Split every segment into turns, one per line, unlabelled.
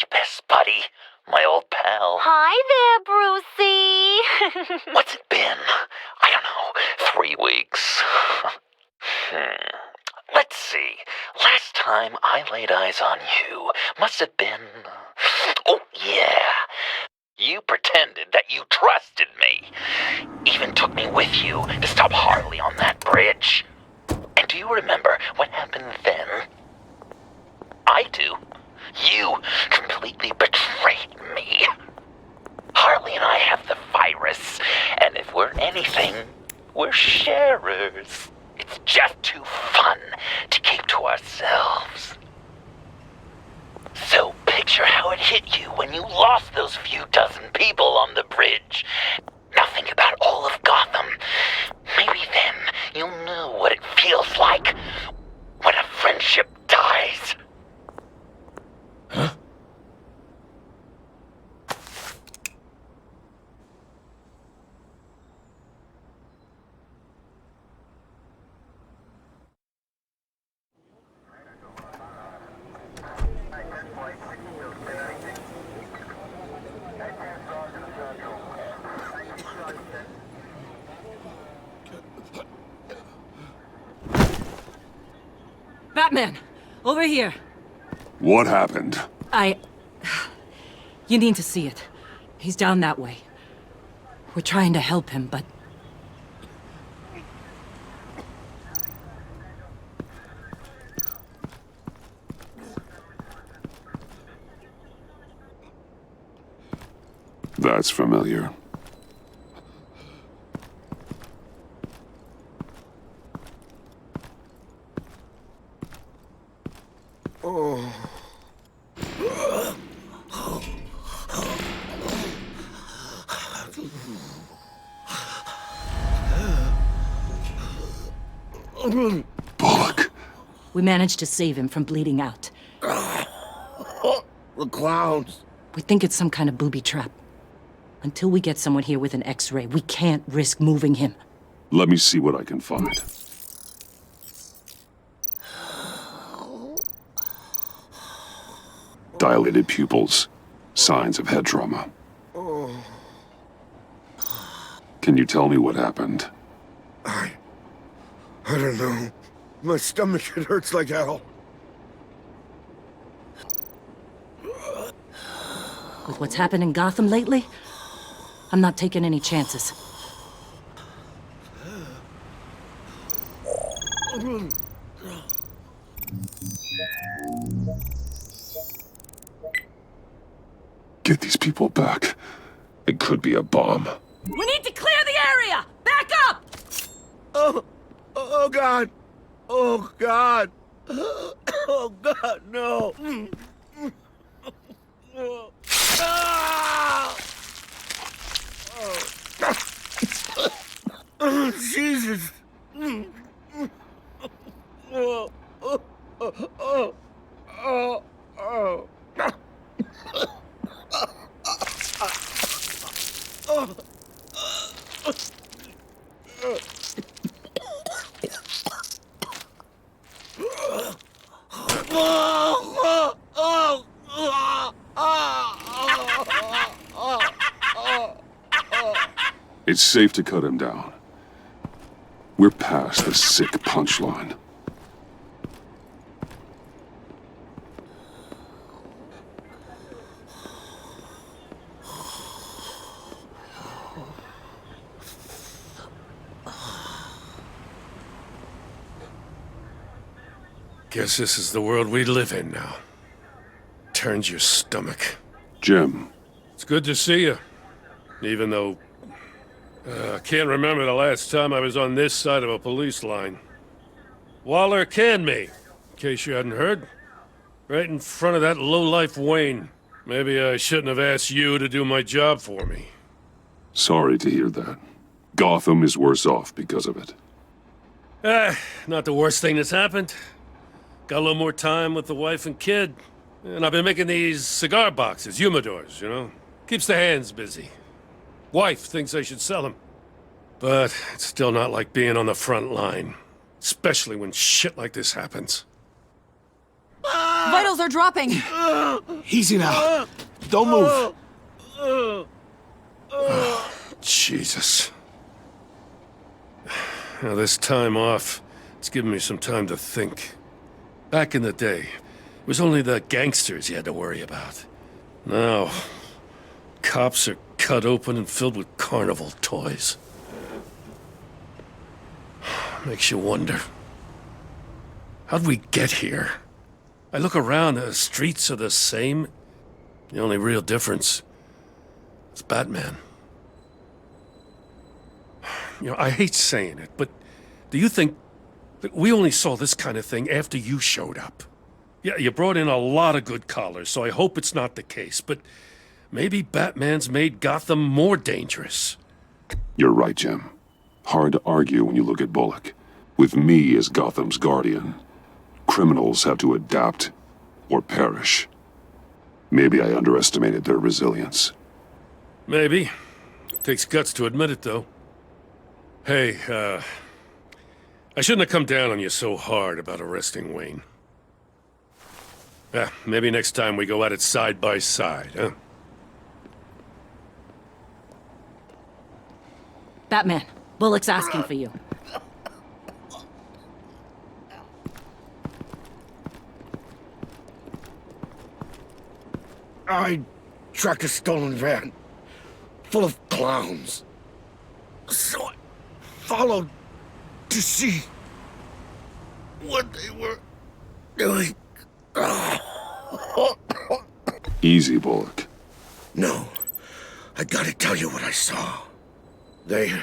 your best buddy, my old pal.
Hi there, Brucey.
What's it been? I don't know, 3 weeks. Let's see. Last time I laid eyes on you must have been... Oh, yeah. You pretended that you trusted me. Even took me with you to stop Harley on that bridge. And do you remember what happened then? I do. You completely betrayed me. Harley and I have the virus, and if we're anything, we're sharers. It's just too fun to keep to ourselves. So picture how it hit you when you lost those few dozen people on the bridge. Now think about all of Gotham. Maybe then you'll know what it feels like when a friendship dies.
Huh?
Batman! Over here!
What happened?
You need to see it. He's down that way. We're trying to help him, but...
That's familiar. Bullock.
We managed to save him from bleeding out.
The clowns.
We think it's some kind of booby trap. Until we get someone here with an X-ray, we can't risk moving him.
Let me see what I can find. Dilated pupils. Signs of head trauma. Can you tell me what happened?
I don't know. My stomach, it hurts like hell.
With what's happened in Gotham lately, I'm not taking any chances.
Get these people back. It could be a bomb.
We need to clear the area! Back up!
Oh God. Oh God. Oh God, no. Oh, Jesus.
It's safe to cut him down. We're past the sick punchline.
Guess this is the world we live in now. Turns your stomach.
Jim.
It's good to see you. Even though... I can't remember the last time I was on this side of a police line. Waller canned me, in case you hadn't heard. Right in front of that lowlife Wayne. Maybe I shouldn't have asked you to do my job for me.
Sorry to hear that. Gotham is worse off because of it.
Not the worst thing that's happened. Got a little more time with the wife and kid. And I've been making these cigar boxes, humidors, you know? Keeps the hands busy. Wife thinks I should sell them. But it's still not like being on the front line. Especially when shit like this happens.
Ah!
Vitals are dropping.
Easy now. Don't move.
Jesus. Now, this time off, it's given me some time to think. Back in the day, it was only the gangsters you had to worry about. Now, cops are cut open and filled with carnival toys. Makes you wonder. How'd we get here? I look around, the streets are the same. The only real difference is Batman. You know, I hate saying it, but do you think that we only saw this kind of thing after you showed up? Yeah, you brought in a lot of good callers, so I hope it's not the case, but maybe Batman's made Gotham more dangerous.
You're right, Jim. Hard to argue when you look at Bullock. With me as Gotham's guardian, criminals have to adapt or perish. Maybe I underestimated their resilience.
Maybe. Takes guts to admit it, though. Hey, I shouldn't have come down on you so hard about arresting Wayne. Yeah, maybe next time we go at it side by side, huh?
Batman, Bullock's asking for you.
I tracked a stolen van full of clowns. So I followed to see what they were doing.
Easy, Bullock.
No, I gotta tell you what I saw. They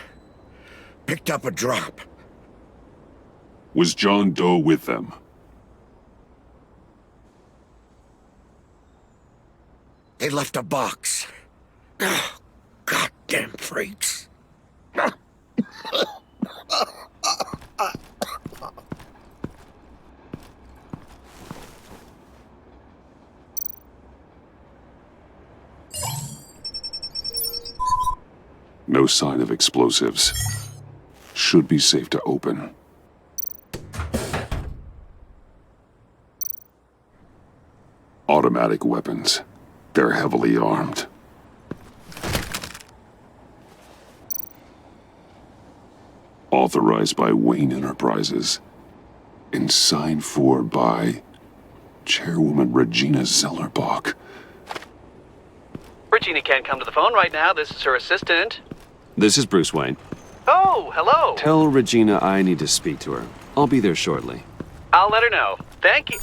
picked up a drop.
Was John Doe with them?
They left a box. Goddamn freaks.
No sign of explosives. Should be safe to open. Automatic weapons. They're heavily armed. Authorized by Wayne Enterprises. And signed for by Chairwoman Regina Zellerbach.
Regina can't come to the phone right now. This is her assistant.
This is Bruce Wayne.
Oh, hello.
Tell Regina I need to speak to her. I'll be there shortly.
I'll let her know. Thank you.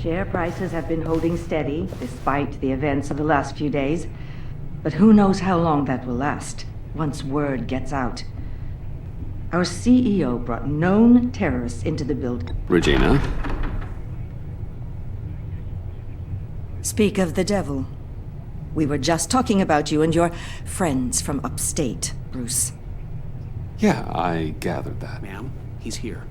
Share prices have been holding steady, despite the events of the last few days. But who knows how long that will last, once word gets out. Our CEO brought known terrorists into the building.
Regina?
Speak of the devil. We were just talking about you and your friends from upstate, Bruce.
Yeah, I gathered that.
Ma'am, he's here.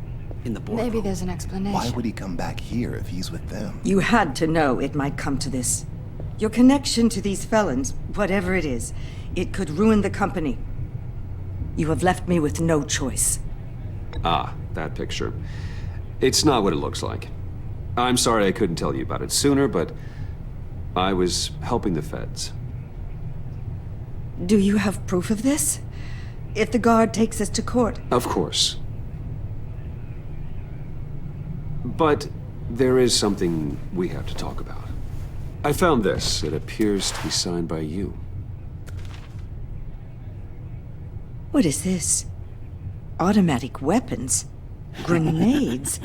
In the boardroom.
Maybe there's an explanation.
Why would he come back here if he's with them?
You had to know it might come to this. Your connection to these felons, whatever it is, it could ruin the company. You have left me with no choice.
Ah, that picture. It's not what it looks like. I'm sorry I couldn't tell you about it sooner, but I was helping the feds.
Do you have proof of this? If the guard takes us to court?
Of course. But there is something we have to talk about. I found this. It appears to be signed by you.
What is this? Automatic weapons? Grenades?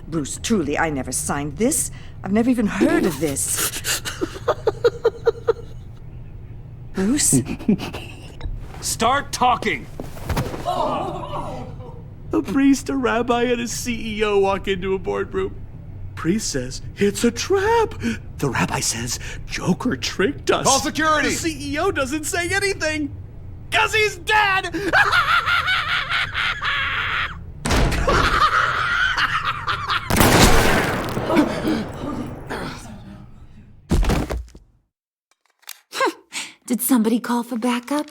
Bruce, truly, I never signed this. I've never even heard of this. Bruce?
Start talking!
A priest, a rabbi, and a CEO walk into a boardroom. Priest says, it's a trap. The rabbi says, Joker tricked us.
Call security!
The CEO doesn't say anything, because he's dead!
Did somebody call for backup?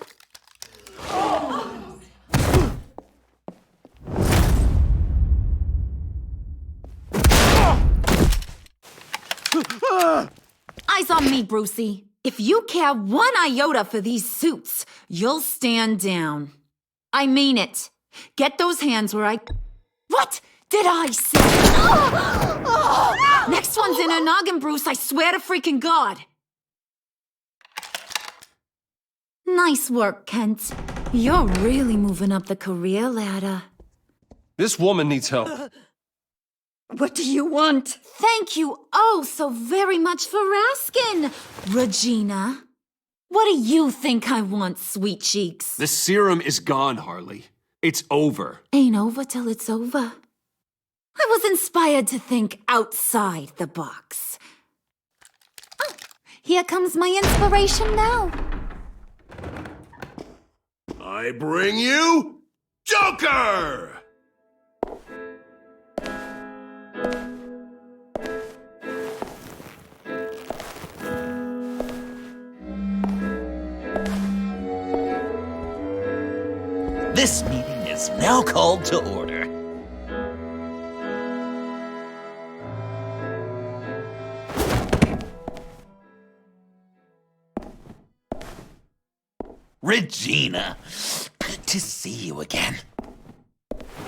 Eyes on me, Brucey. If you care one iota for these suits, you'll stand down. I mean it. Get those hands where I... What did I say? Next one's in her noggin, Bruce, I swear to freaking God. Nice work, Kent. You're really moving up the career ladder.
This woman needs help.
What do you want?
Thank you oh so very much for asking, Regina. What do you think I want, sweet cheeks?
The serum is gone, Harley. It's over.
Ain't over till it's over. I was inspired to think outside the box. Oh, here comes my inspiration now.
I bring you Joker!
This meeting is now called to order. Regina, good to see you again.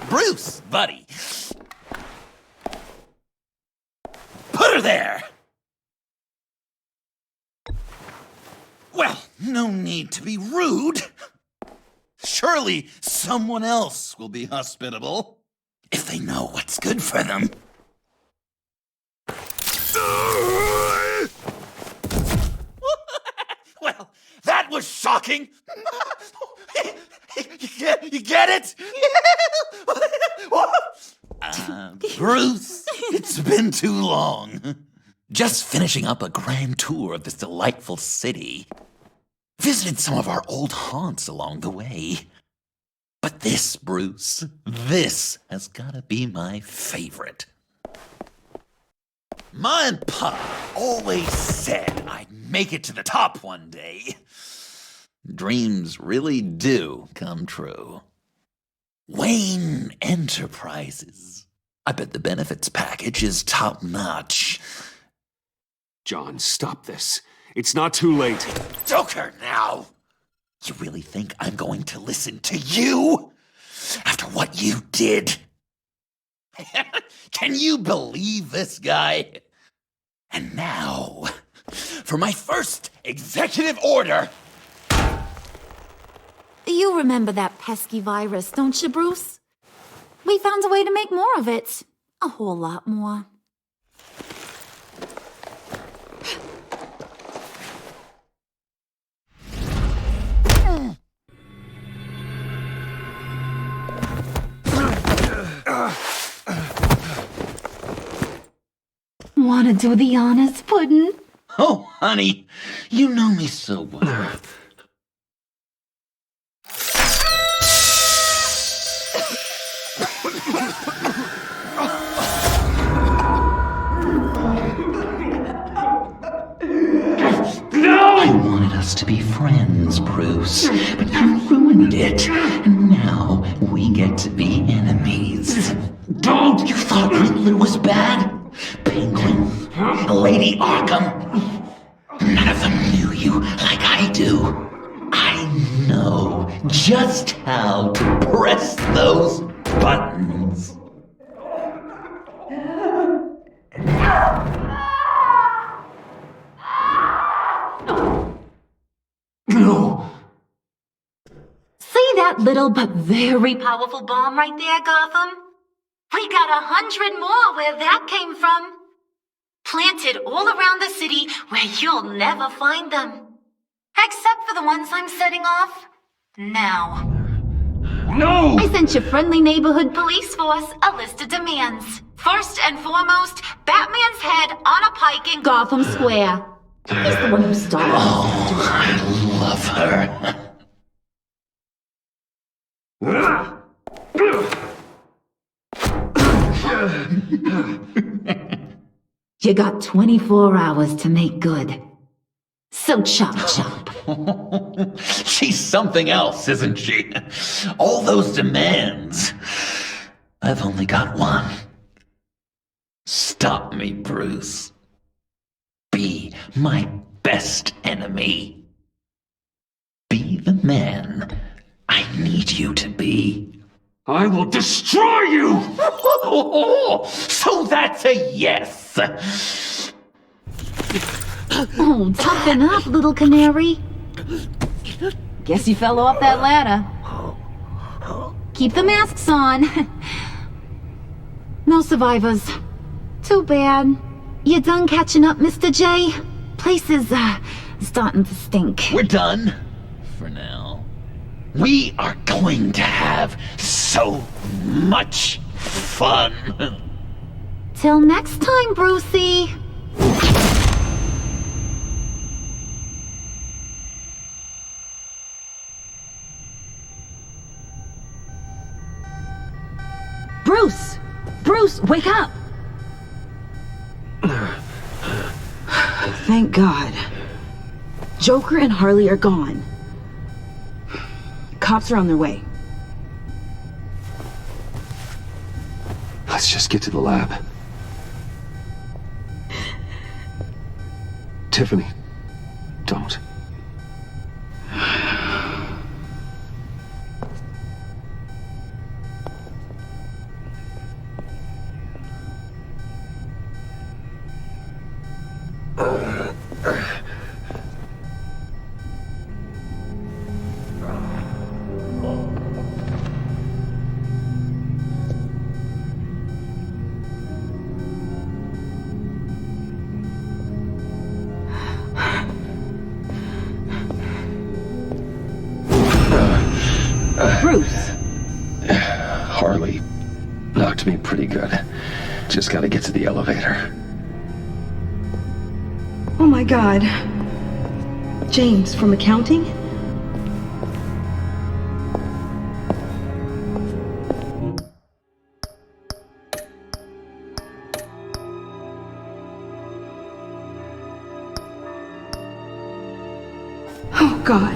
Bruce, buddy. Put her there! Well, no need to be rude. Surely someone else will be hospitable if they know what's good for them. Well, that was shocking. You get it? Bruce, it's been too long. Just finishing up a grand tour of this delightful city. Visited some of our old haunts along the way. But this, Bruce, this has gotta be my favorite. Ma and Pa always said I'd make it to the top one day. Dreams really do come true. Wayne Enterprises. I bet the benefits package is top-notch.
John, stop this. It's not too late.
Joker now! You really think I'm going to listen to you? After what you did? Can you believe this guy? And now, for my first executive order.
You remember that pesky virus, don't you, Bruce? We found a way to make more of it. A whole lot more. Want to do the honors, Puddin'?
Oh, honey, you know me so well. I wanted us to be friends, Bruce, but you ruined it. And now we get to be enemies. Don't! You thought Riddler was bad? Penguin, Lady Arkham. None of them knew you like I do. I know just how to press those buttons.
No. Say that that little but very powerful bomb right there, Gotham? We got 100 more where that came from. Planted all around the city where you'll never find them. Except for the ones I'm setting off now.
No!
I sent your friendly neighborhood police force a list of demands. First and foremost, Batman's head on a pike in Gotham Square. He's the one who started.
Oh, I love her.
You got 24 hours to make good. So chop chop.
She's something else, isn't she? All those demands. I've only got one. Stop me, Bruce. Be my best enemy. Be the man I need you to be. I will destroy you! So that's a yes!
Oh, toughen up, little canary. Guess you fell off that ladder. Keep the masks on. No survivors. Too bad. You done catching up, Mr. J? Place is, starting to stink.
We're done. For now. We are going to have so much fun.
Till next time, Brucey.
Bruce! Bruce, wake up! Thank God. Joker and Harley are gone. Cops are on their way.
Let's just get to the lab. Tiffany, don't.
Bruce!
Harley knocked me pretty good. Just gotta get to the elevator.
Oh my God. James from accounting? Oh God.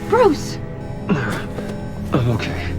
Bruce!
I'm okay.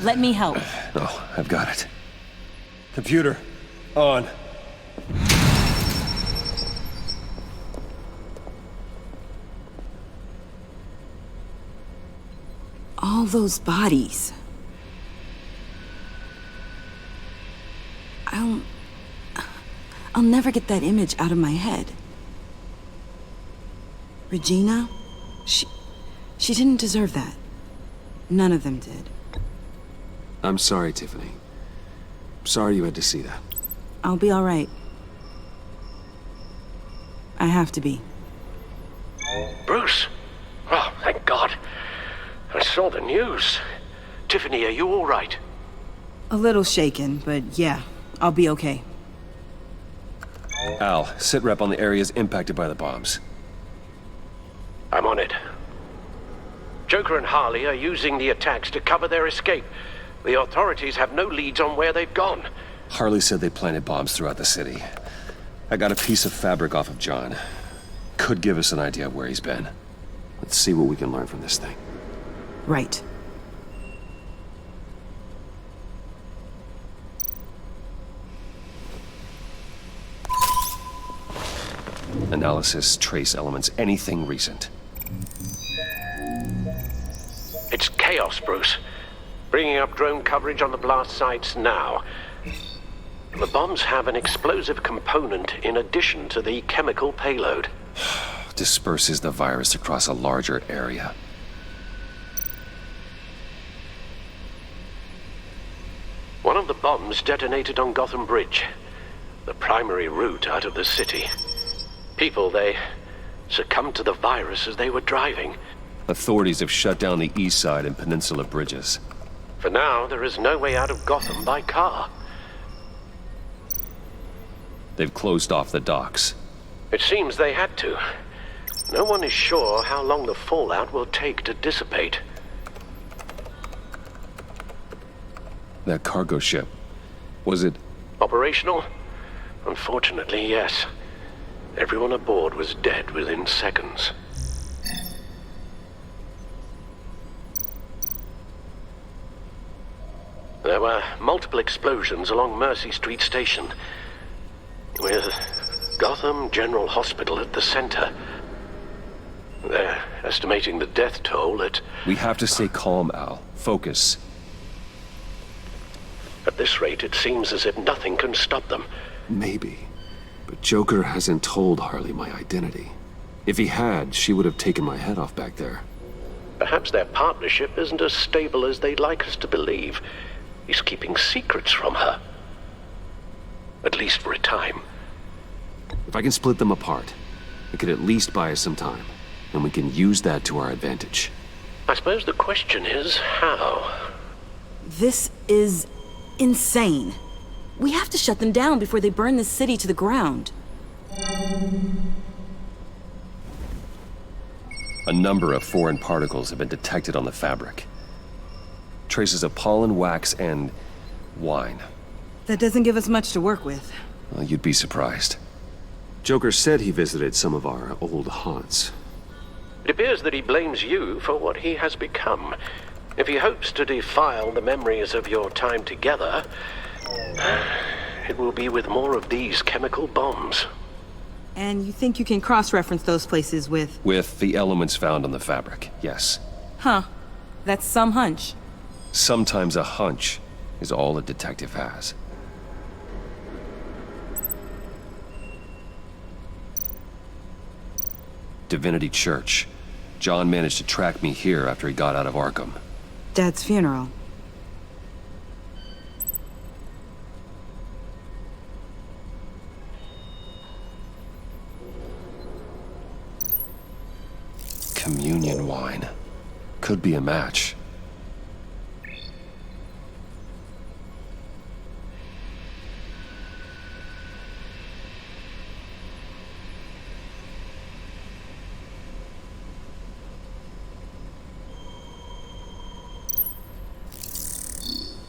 Let me help.
Oh, I've got it.
Computer, on.
All those bodies. I'll never get that image out of my head. Regina? She didn't deserve that. None of them did.
I'm sorry, Tiffany. Sorry you had to see that.
I'll be all right. I have to be.
Bruce! Oh, thank God. I saw the news. Tiffany, are you all right?
A little shaken, but yeah, I'll be okay.
Al, sit rep on the areas impacted by the bombs.
I'm on it. Joker and Harley are using the attacks to cover their escape. The authorities have no leads on where they've gone.
Harley said they planted bombs throughout the city. I got a piece of fabric off of John. Could give us an idea of where he's been. Let's see what we can learn from this thing.
Right.
Analysis, trace elements, anything recent.
It's chaos, Bruce. Bringing up drone coverage on the blast sites now. The bombs have an explosive component in addition to the chemical payload.
Disperses the virus across a larger area.
One of the bombs detonated on Gotham Bridge, the primary route out of the city. People, they succumbed to the virus as they were driving.
Authorities have shut down the east side and peninsula bridges.
For now, there is no way out of Gotham by car.
They've closed off the docks.
It seems they had to. No one is sure how long the fallout will take to dissipate.
That cargo ship, was it...
Operational? Unfortunately, yes. Everyone aboard was dead within seconds. There were multiple explosions along Mercy Street Station, with Gotham General Hospital at the center. They're estimating the death toll at...
We have to stay calm, Al. Focus.
At this rate, it seems as if nothing can stop them.
Maybe. But Joker hasn't told Harley my identity. If he had, she would have taken my head off back there.
Perhaps their partnership isn't as stable as they'd like us to believe. He's keeping secrets from her. At least for a time.
If I can split them apart, it could at least buy us some time. And we can use that to our advantage.
I suppose the question is, how?
This is insane. We have to shut them down before they burn this city to the ground.
A number of foreign particles have been detected on the fabric. Traces of pollen, wax, and wine.
That doesn't give us much to work with.
Well, you'd be surprised. Joker said he visited some of our old haunts.
It appears that he blames you for what he has become. If he hopes to defile the memories of your time together, it will be with more of these chemical bombs.
And you think you can cross-reference those places with...
With the elements found on the fabric, yes.
Huh. That's some hunch.
Sometimes a hunch is all a detective has. Divinity Church. John managed to track me here after he got out of Arkham.
Dad's funeral.
Communion wine. Could be a match.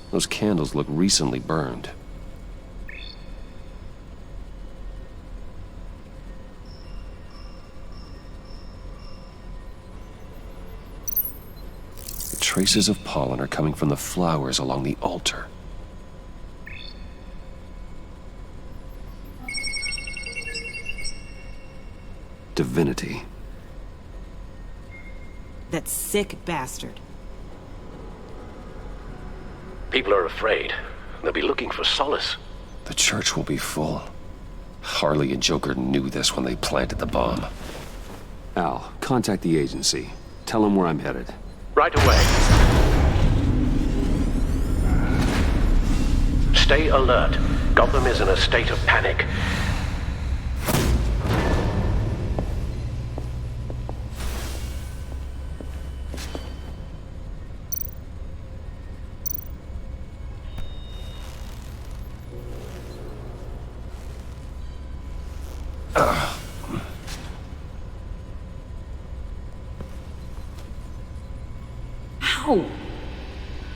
Those candles look recently burned. The traces of pollen are coming from the flowers along the altar. Divinity.
That sick bastard.
People are afraid. They'll be looking for solace.
The church will be full. Harley and Joker knew this when they planted the bomb. Al, contact the agency. Tell them where I'm headed.
Right away. Stay alert. Gotham is in a state of panic.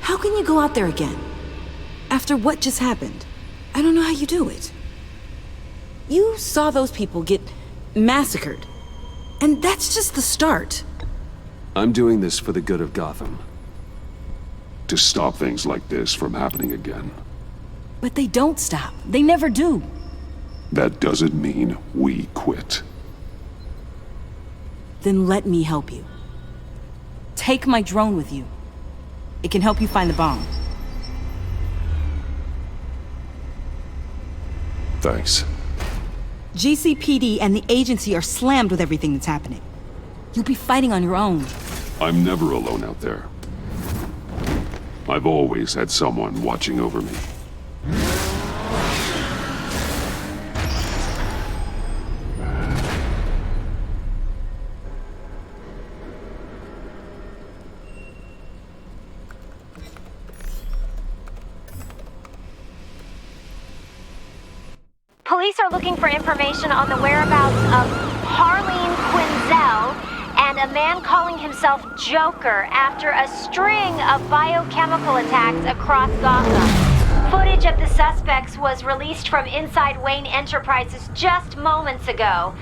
How can you go out there again? After what just happened? I don't know how you do it. You saw those people get massacred. And that's just the start.
I'm doing this for the good of Gotham.
To stop things like this from happening again.
But they don't stop. They never do.
That doesn't mean we quit.
Then let me help you. Take my drone with you. It can help you find the bomb.
Thanks.
GCPD and the agency are slammed with everything that's happening. You'll be fighting on your own.
I'm never alone out there. I've always had someone watching over me.
Police are looking for information on the whereabouts of Harleen Quinzel and a man calling himself Joker after a string of biochemical attacks across Gotham. Footage of the suspects was released from inside Wayne Enterprises just moments ago.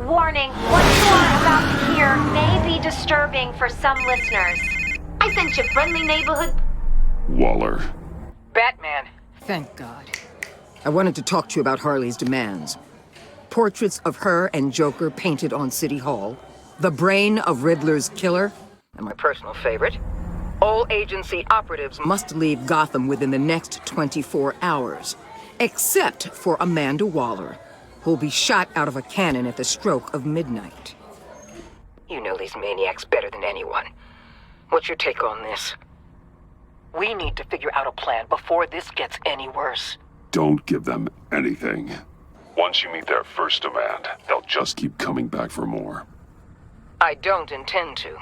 Warning, what you are about to hear may be disturbing for some listeners. I sent you friendly neighborhood...
Waller.
Batman.
Thank God. I wanted to talk to you about Harley's demands. Portraits of her and Joker painted on City Hall. The brain of Riddler's killer. And my personal favorite. All agency operatives must leave Gotham within the next 24 hours. Except for Amanda Waller, who'll be shot out of a cannon at the stroke of midnight. You know these maniacs better than anyone. What's your take on this?
We need to figure out a plan before this gets any worse.
Don't give them anything. Once you meet their first demand, they'll just keep coming back for more.
I don't intend to.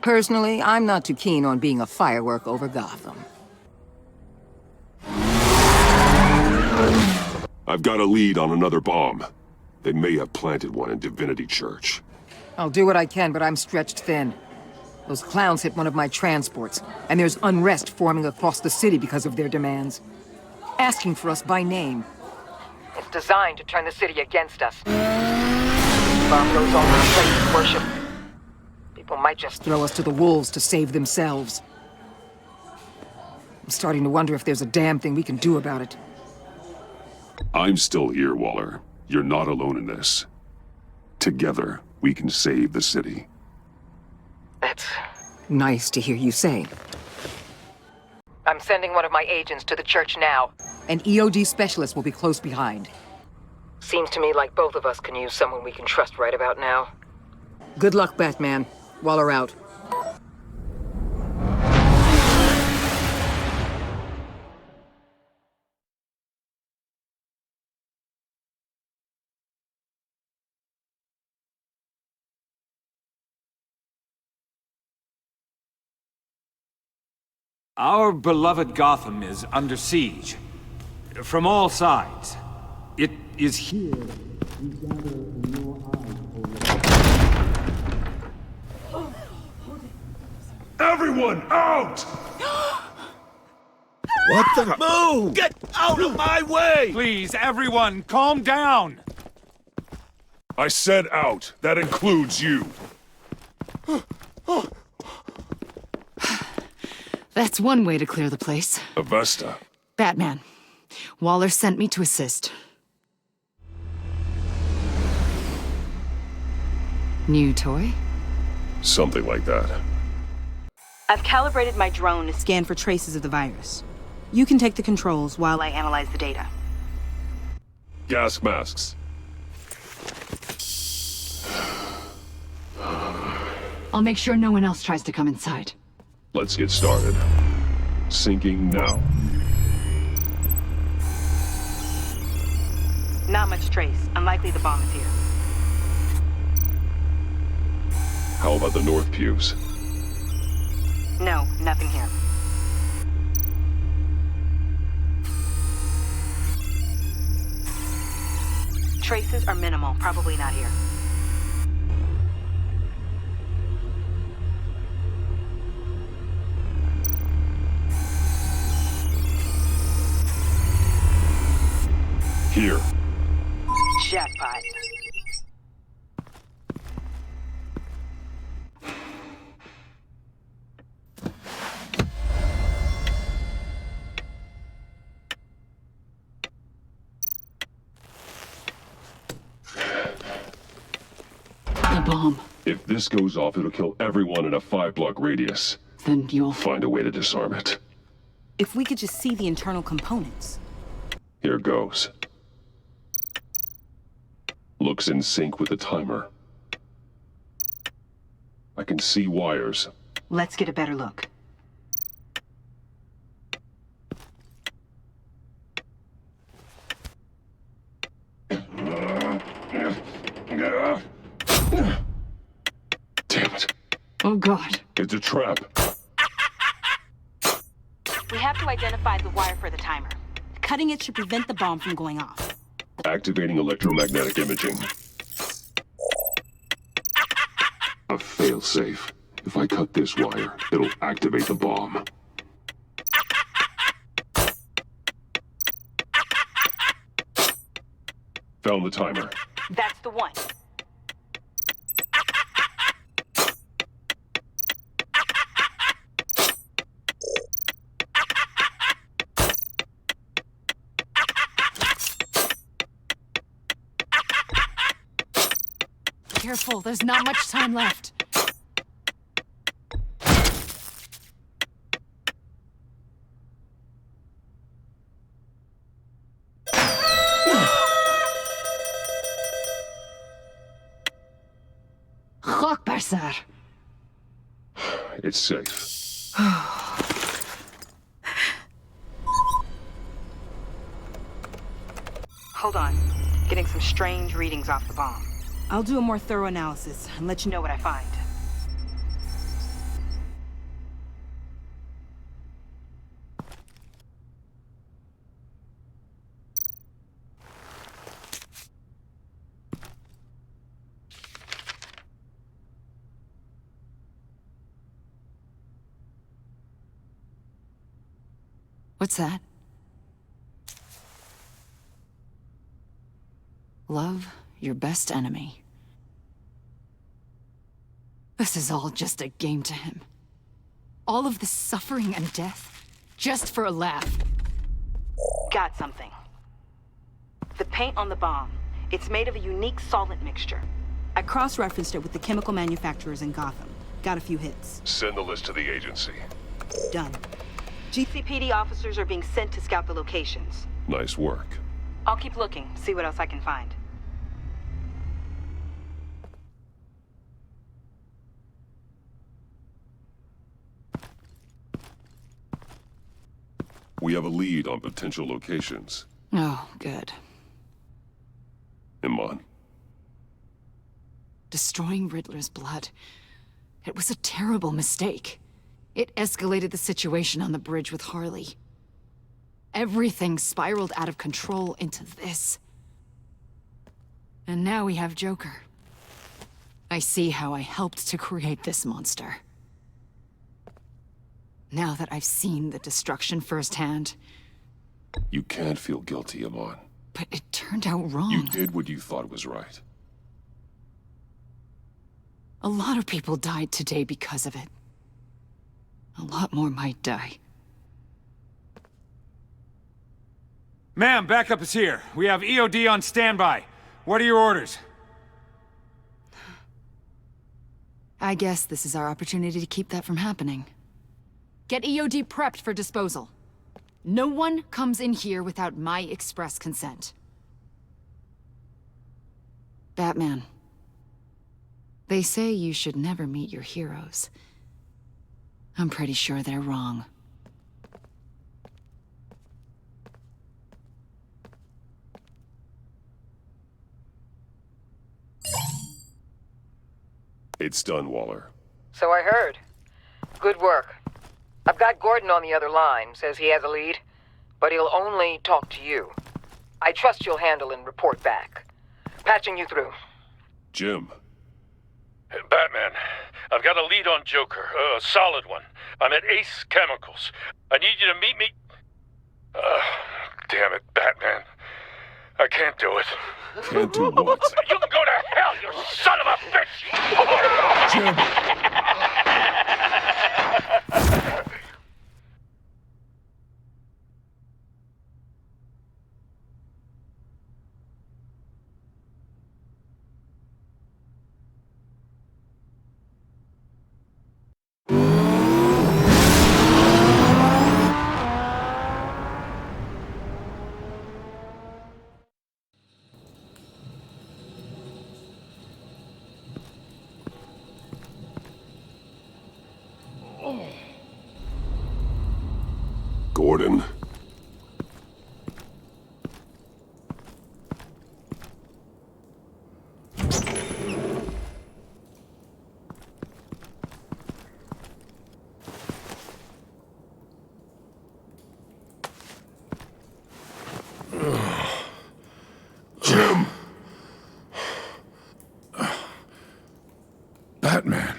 Personally, I'm not too keen on being a firework over Gotham.
I've got a lead on another bomb. They may have planted one in Divinity Church.
I'll do what I can, but I'm stretched thin. Those clowns hit one of my transports, and there's unrest forming across the city because of their demands. Asking for us by name. It's designed to turn the city against us. Bomb goes on with place of worship. People might just throw us to the wolves to save themselves. I'm starting to wonder if there's a damn thing we can do about it.
I'm still here, Waller. You're not alone in this. Together, we can save the city.
That's nice to hear you say. I'm sending one of my agents to the church now. An EOD specialist will be close behind. Seems to me like both of us can use someone we can trust right about now. Good luck, Batman. Waller out.
Our beloved Gotham is under siege. From all sides. It is here we gather in your eyes.
Everyone, out!
What the? Move! Get out of my way!
Please, everyone, calm down!
I said out. That includes you.
That's one way to clear the place.
Avesta.
Batman. Waller sent me to assist. New toy?
Something like that.
I've calibrated my drone to scan for traces of the virus. You can take the controls while I analyze the data.
Gas masks.
I'll make sure no one else tries to come inside.
Let's get started. Syncing now.
Not much trace. Unlikely the bomb is here.
How about the north pews?
No, nothing here. Traces are minimal. Probably not here.
Here.
Jackpot.
The bomb.
If this goes off, it'll kill everyone in a 5-block radius.
Then you'll
Find a way to disarm it.
If we could just see the internal components.
Here goes. Looks in sync with the timer. I can see wires.
Let's get a better look.
Damn it.
Oh God.
It's a trap.
We have to identify the wire for the timer.
Cutting it should prevent the bomb from going off.
Activating electromagnetic imaging. A failsafe. If I cut this wire, it'll activate the bomb. Found the timer.
That's the one.
Careful, there's not much time left.
Rockbasser.
It's safe.
Hold on. Getting some strange readings off the bomb. I'll do a more thorough analysis and let you know what I find.
What's that? Love your best enemy. This is all just a game to him. All of this suffering and death, just for a laugh.
Got something. The paint on the bomb. It's made of a unique solvent mixture. I cross-referenced it with the chemical manufacturers in Gotham. Got a few hits.
Send the list to the agency.
Done. GCPD officers are being sent to scout the locations.
Nice work.
I'll keep looking, see what else I can find.
We have a lead on potential locations.
Oh, good.
Iman.
Destroying Riddler's blood. It was a terrible mistake. It escalated the situation on the bridge with Harley. Everything spiraled out of control into this. And now we have Joker. I see how I helped to create this monster. Now that I've seen the destruction firsthand.
You can't feel guilty, Iman.
But it turned out wrong.
You did what you thought was right.
A lot of people died today because of it. A lot more might die.
Ma'am, backup is here. We have EOD on standby. What are your orders?
I guess this is our opportunity to keep that from happening. Get EOD prepped for disposal. No one comes in here without my express consent. Batman. They say you should never meet your heroes. I'm pretty sure they're wrong.
It's done, Waller.
So I heard. Good work. I've got Gordon on the other line. Says he has a lead, but he'll only talk to you. I trust you'll handle and report back. Patching you through.
Jim.
Batman, I've got a lead on Joker, a solid one. I'm at Ace Chemicals. I need you to meet me... damn it, Batman. I can't do it.
Can't do what?
You can go to hell, you son of a bitch!
Gordon. Jim.
Batman.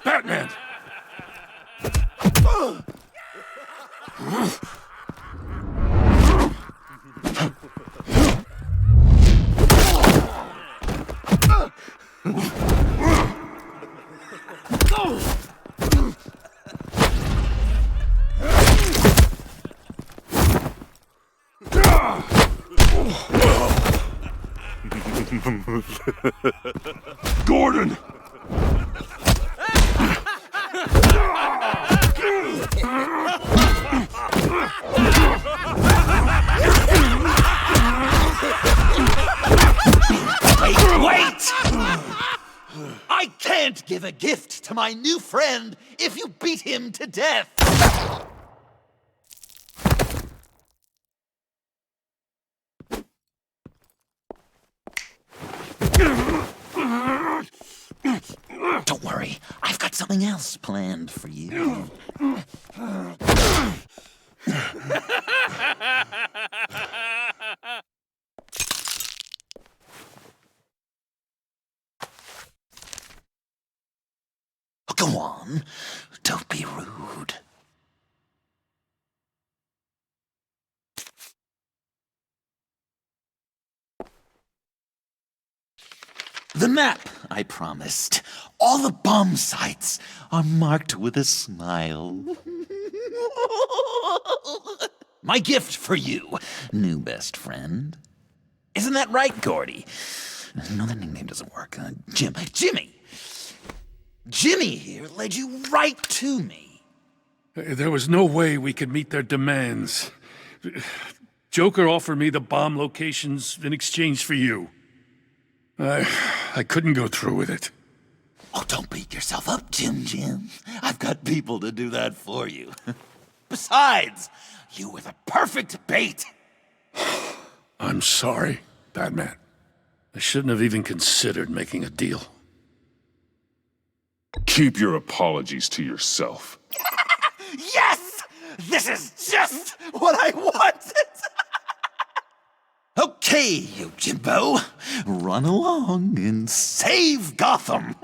Batman!
Gordon!
Wait! I can't give a gift to my new friend if you beat him to death! Don't worry, I've got something else planned for you. Go on, don't be rude. The map I promised. All the bomb sites are marked with a smile. My gift for you, new best friend. Isn't that right, Gordy? No, that nickname doesn't work. Jimmy! Jimmy here led you right to me.
There was no way we could meet their demands. Joker offered me the bomb locations in exchange for you. I couldn't go through with it.
Oh, don't beat yourself up, Jim. I've got people to do that for you. Besides, you were the perfect bait.
I'm sorry, Batman. I shouldn't have even considered making a deal.
Keep your apologies to yourself.
Yes! This is just what I wanted! Okay, Yojimbo, run along and save Gotham.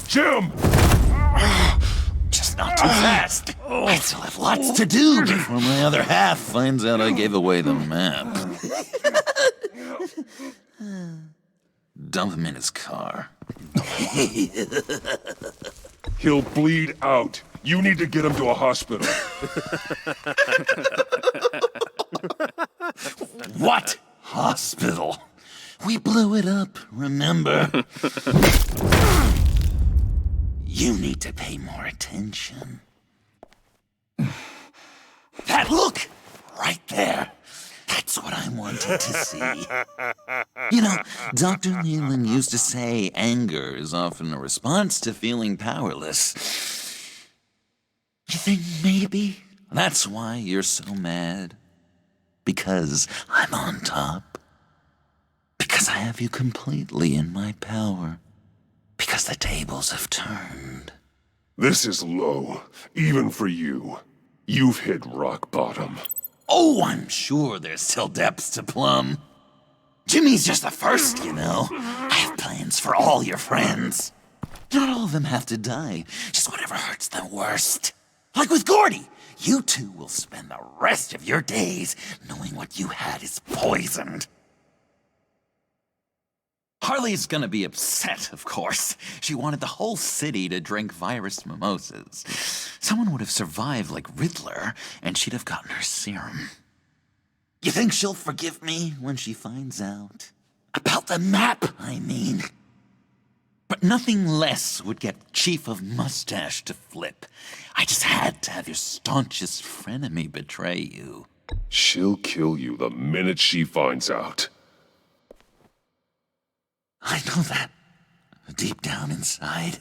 Jim!
Just not too fast. I still have lots to do before my other half finds out I gave away the map. Dump him in his car.
He'll bleed out. You need to get him to a hospital.
What hospital? We blew it up, remember? You need to pay more attention. That look! Right there. That's what I wanted to see. You know, Dr. Leland used to say anger is often a response to feeling powerless. You think maybe that's why you're so mad? Because I'm on top? Because I have you completely in my power? Because the tables have turned?
This is low, even for you. You've hit rock bottom.
Oh, I'm sure there's still depths to plumb. Jimmy's just the first, you know. I have plans for all your friends. Not all of them have to die, just whatever hurts them worst. Like with Gordy, you two will spend the rest of your days knowing what you had is poisoned. Harley's gonna be upset, of course. She wanted the whole city to drink virus mimosas. Someone would have survived like Riddler, and she'd have gotten her serum. You think she'll forgive me when she finds out? About the map, I mean. But nothing less would get Chief of Mustache to flip. I just had to have your staunchest frenemy betray you.
She'll kill you the minute she finds out.
I know that, deep down inside.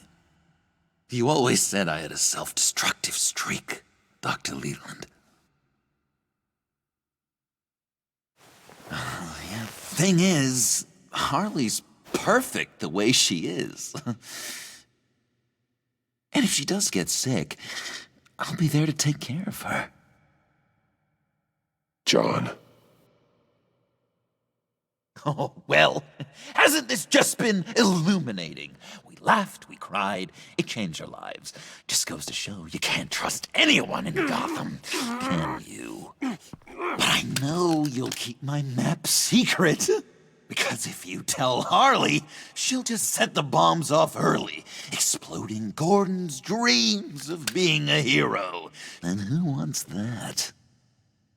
You always said I had a self-destructive streak, Dr. Leland. Yeah. Thing is, Harley's perfect the way she is. And if she does get sick, I'll be there to take care of her.
John.
Oh, well, hasn't this just been illuminating? We laughed, we cried, it changed our lives. Just goes to show you can't trust anyone in Gotham, can you? But I know you'll keep my map secret. Because if you tell Harley, she'll just set the bombs off early, exploding Gordon's dreams of being a hero. And who wants that?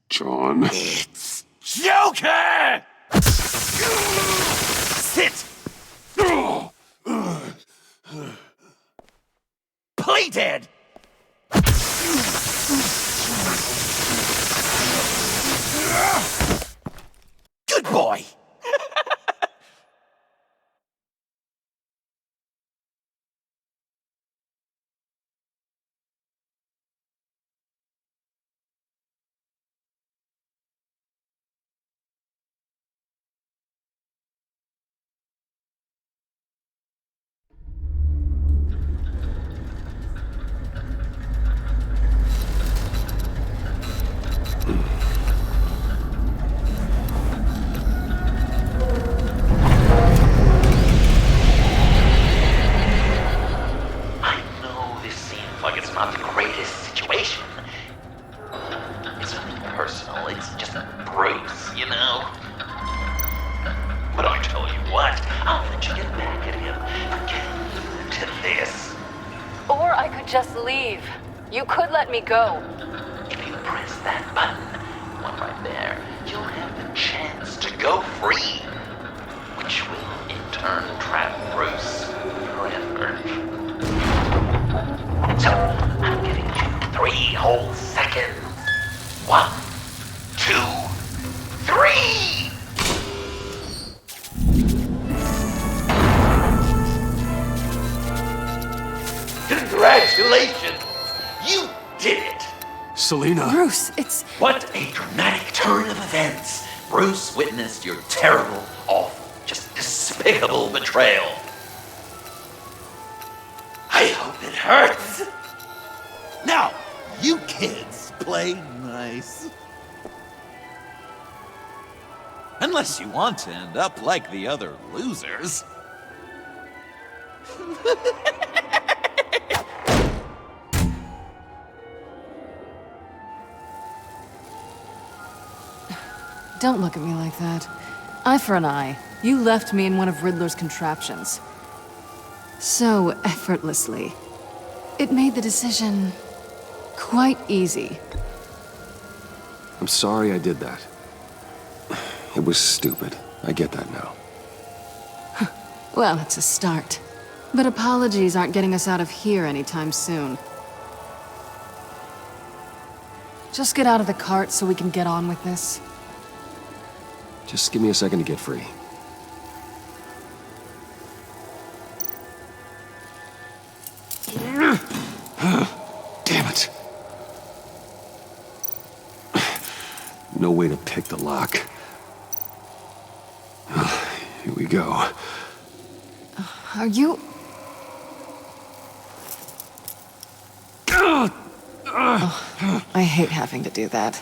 John.
It's Joker! Sit! Play dead! Good boy!
Just leave. You could let me go.
If you press that button, one right there, you'll have the chance to go free. Which will, in turn, trap Bruce forever. So, I'm giving you 3 whole seconds. 1, 2, 3! Congratulations! You did it!
Selena.
Bruce, it's...
What a dramatic turn of events! Bruce witnessed your terrible, awful, just despicable betrayal. I
hope it hurts. Now, you kids play nice. Unless you want to end up like the other losers.
Don't look at me like that. Eye for an eye. You left me in one of Riddler's contraptions. So effortlessly. It made the decision quite easy.
I'm sorry I did that. It was stupid. I get that now.
Well, it's a start. But apologies aren't getting us out of here anytime soon. Just get out of the cart so we can get on with this.
Just give me a second to get free. Damn it. No way to pick the lock. Here we go.
Are you... Oh, I hate having to do that.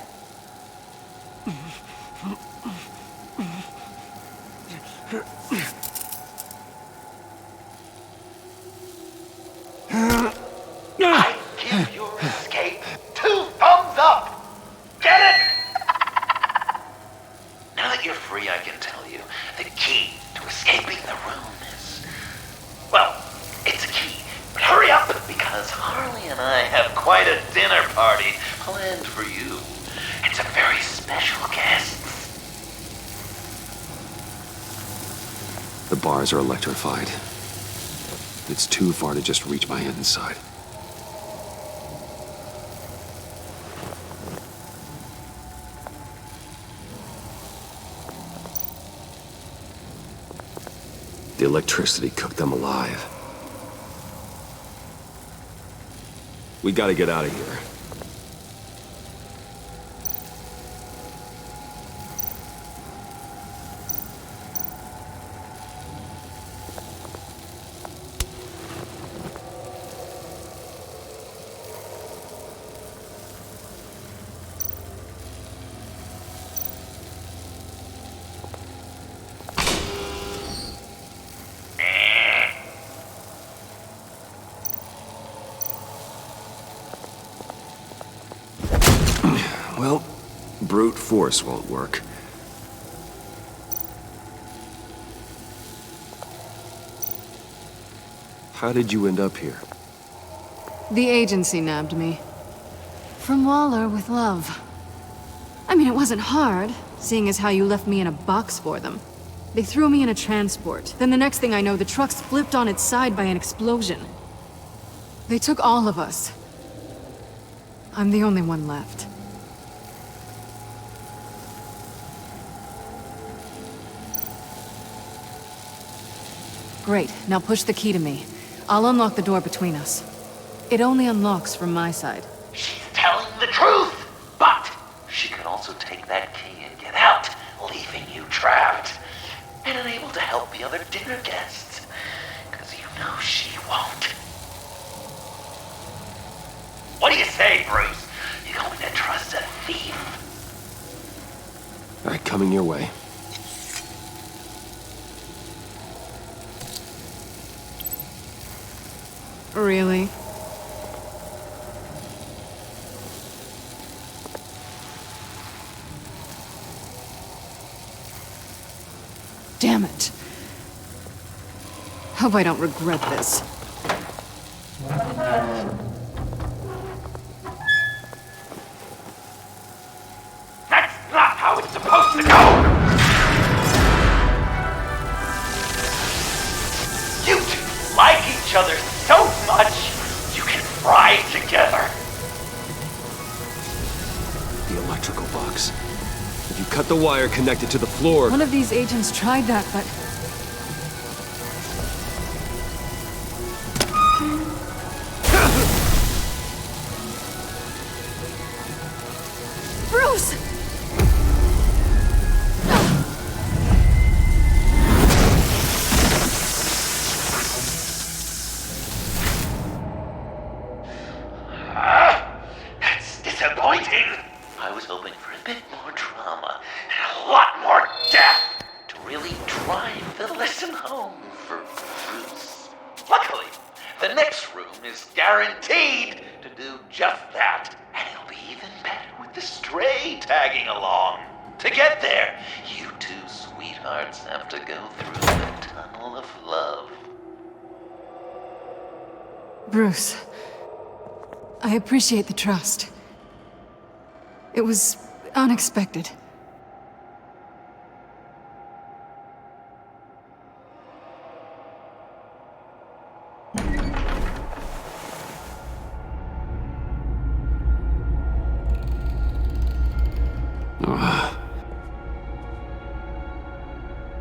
I give your escape 2 thumbs up! Get it? Now that you're free, I can tell you, the key to escaping the room is... Well, it's a key, but hurry up, because Harley and I have quite a dinner party planned for you. And some very special guests.
The bars are electrified. It's too far to just reach my hand inside. The electricity cooked them alive. We gotta get out of here. Well, brute force won't work. How did you end up here?
The agency nabbed me. From Waller with love. I mean, it wasn't hard, seeing as how you left me in a box for them. They threw me in a transport. Then the next thing I know, the truck's flipped on its side by an explosion. They took all of us. I'm the only one left. Great, now push the key to me. I'll unlock the door between us. It only unlocks from my side.
She's telling the truth! But she could also take that key and get out, leaving you trapped. And unable to help the other dinner guests. Because you know she won't. What do you say, Bruce? You going to trust a thief?
All right, coming your way.
Really? Damn it. Hope I don't regret this.
That's not how it's supposed to go! You two like each other so much, you can fry together.
The electrical box. If you cut the wire connected to the floor...
One of these agents tried that, but... Bruce!
was hoping for a bit more drama and a lot more death to really drive the lesson home for Bruce. Luckily, the next room is guaranteed to do just that. And it'll be even better with the stray tagging along. To get there, you two sweethearts have to go through the tunnel of love.
Bruce, I appreciate the trust. It was unexpected.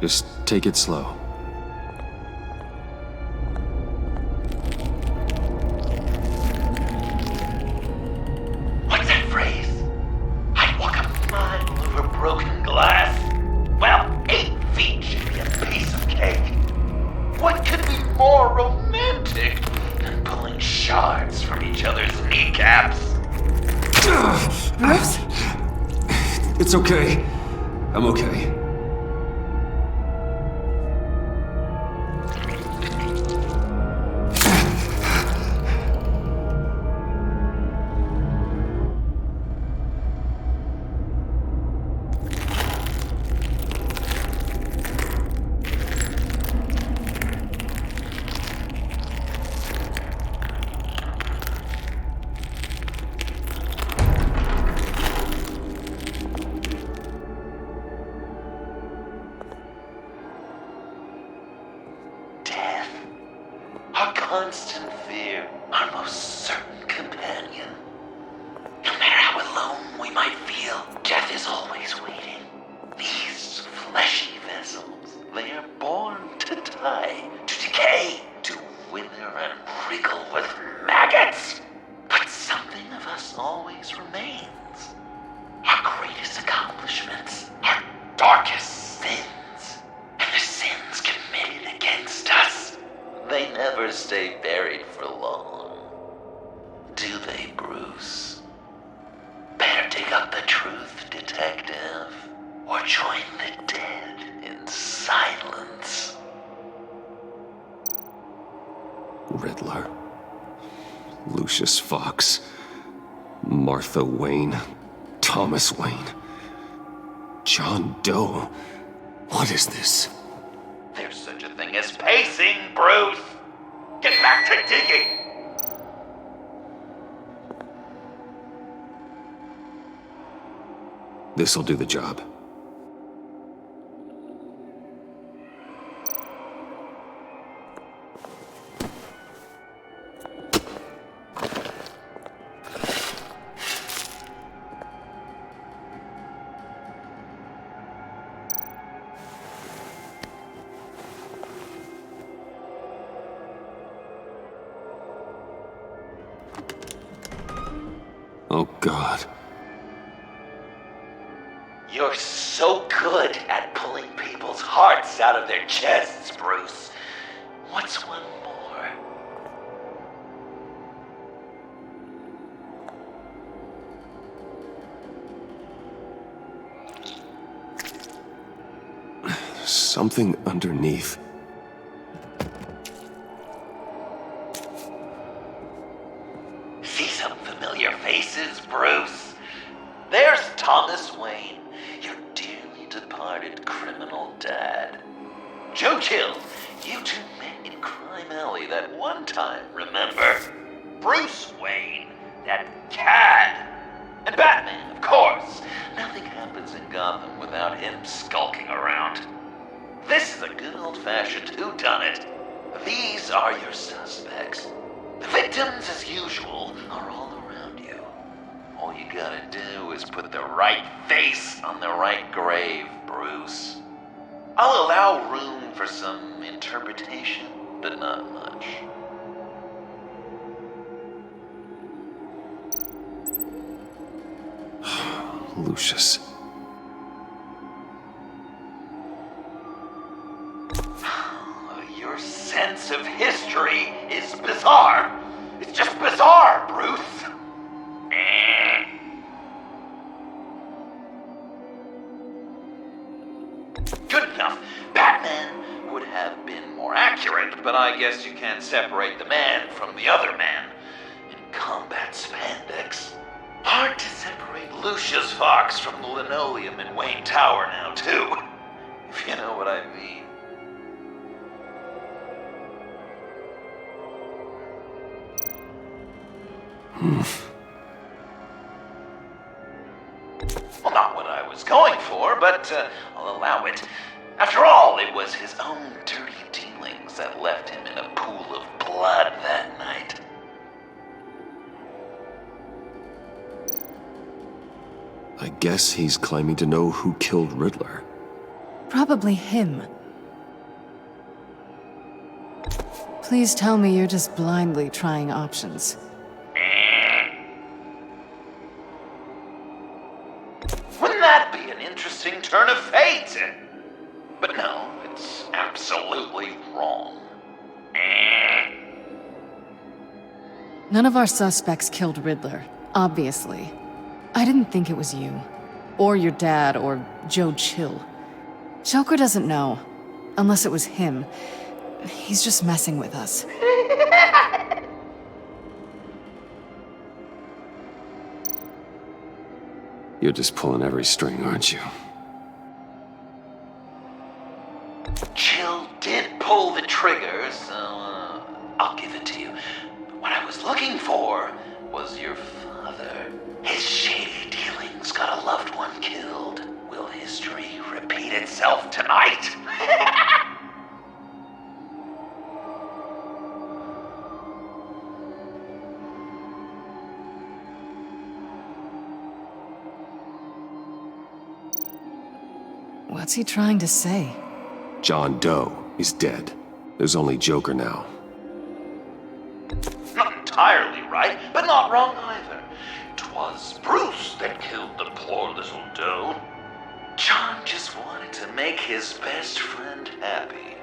Just take it slow.
What's that phrase? I'd walk a mile over broken glass. Well, 8 feet should be a piece of cake. What could be more romantic than pulling shards from each other's kneecaps?
Bruce?
It's okay. I'm okay.
Constant fear, our most certain companion. No matter how alone we might feel, death is always waiting. These fleshy vessels, they are born to die, to decay, to wither and wriggle with maggots. But something of us always remains. Our greatest accomplishments, our darkest sins, and the sins committed against us. They never stay buried for long. Do they, Bruce? Better dig up the truth, detective, or join the dead in silence.
Riddler. Lucius Fox. Martha Wayne. Thomas Wayne. John Doe. What is this?
There's such a thing as pacing, Bruce! Get back to digging!
This'll do the job. Oh, God.
You're so good at pulling people's hearts out of their chests, Bruce. What's one more?
Something underneath.
See some familiar faces, Bruce? There's Thomas Wayne, your dearly departed criminal dad. Joe Chill, you two met in Crime Alley that one time, remember? Bruce Wayne, that cad. And Batman, of course. Nothing happens in Gotham without him skulking around. This is a good old-fashioned whodunit. These are your suspects. The victims, as usual, are all around you. All you gotta do is put the right face on the right grave, Bruce. I'll allow room for some interpretation, but not much.
Lucius.
Your sense of history is bizarre. It's just bizarre, Bruce. guess you can't separate the man from the other man in combat spandex. Hard to separate Lucius Fox from the linoleum in Wayne Tower now, too. If you know what I mean. Well, not what I was going for, but I'll allow it. After all, it was his own dirty dealings that left him in a pool of blood that night.
I guess he's claiming to know who killed Riddler.
Probably him. Please tell me you're just blindly trying options.
Wouldn't that be an interesting turn of fate? But no, it's absolutely wrong.
None of our suspects killed Riddler, obviously. I didn't think it was you. Or your dad, or Joe Chill. Joker doesn't know. Unless it was him. He's just messing with us.
You're just pulling every string, aren't you?
Chill did pull the trigger, so I'll give it to you. But what I was looking for was your father. His shady dealings got a loved one killed. Will history repeat itself tonight?
What's he trying to say?
John Doe is dead. There's only Joker now.
Not entirely right, but not wrong either. 'Twas Bruce that killed the poor little Doe. John just wanted to make his best friend happy.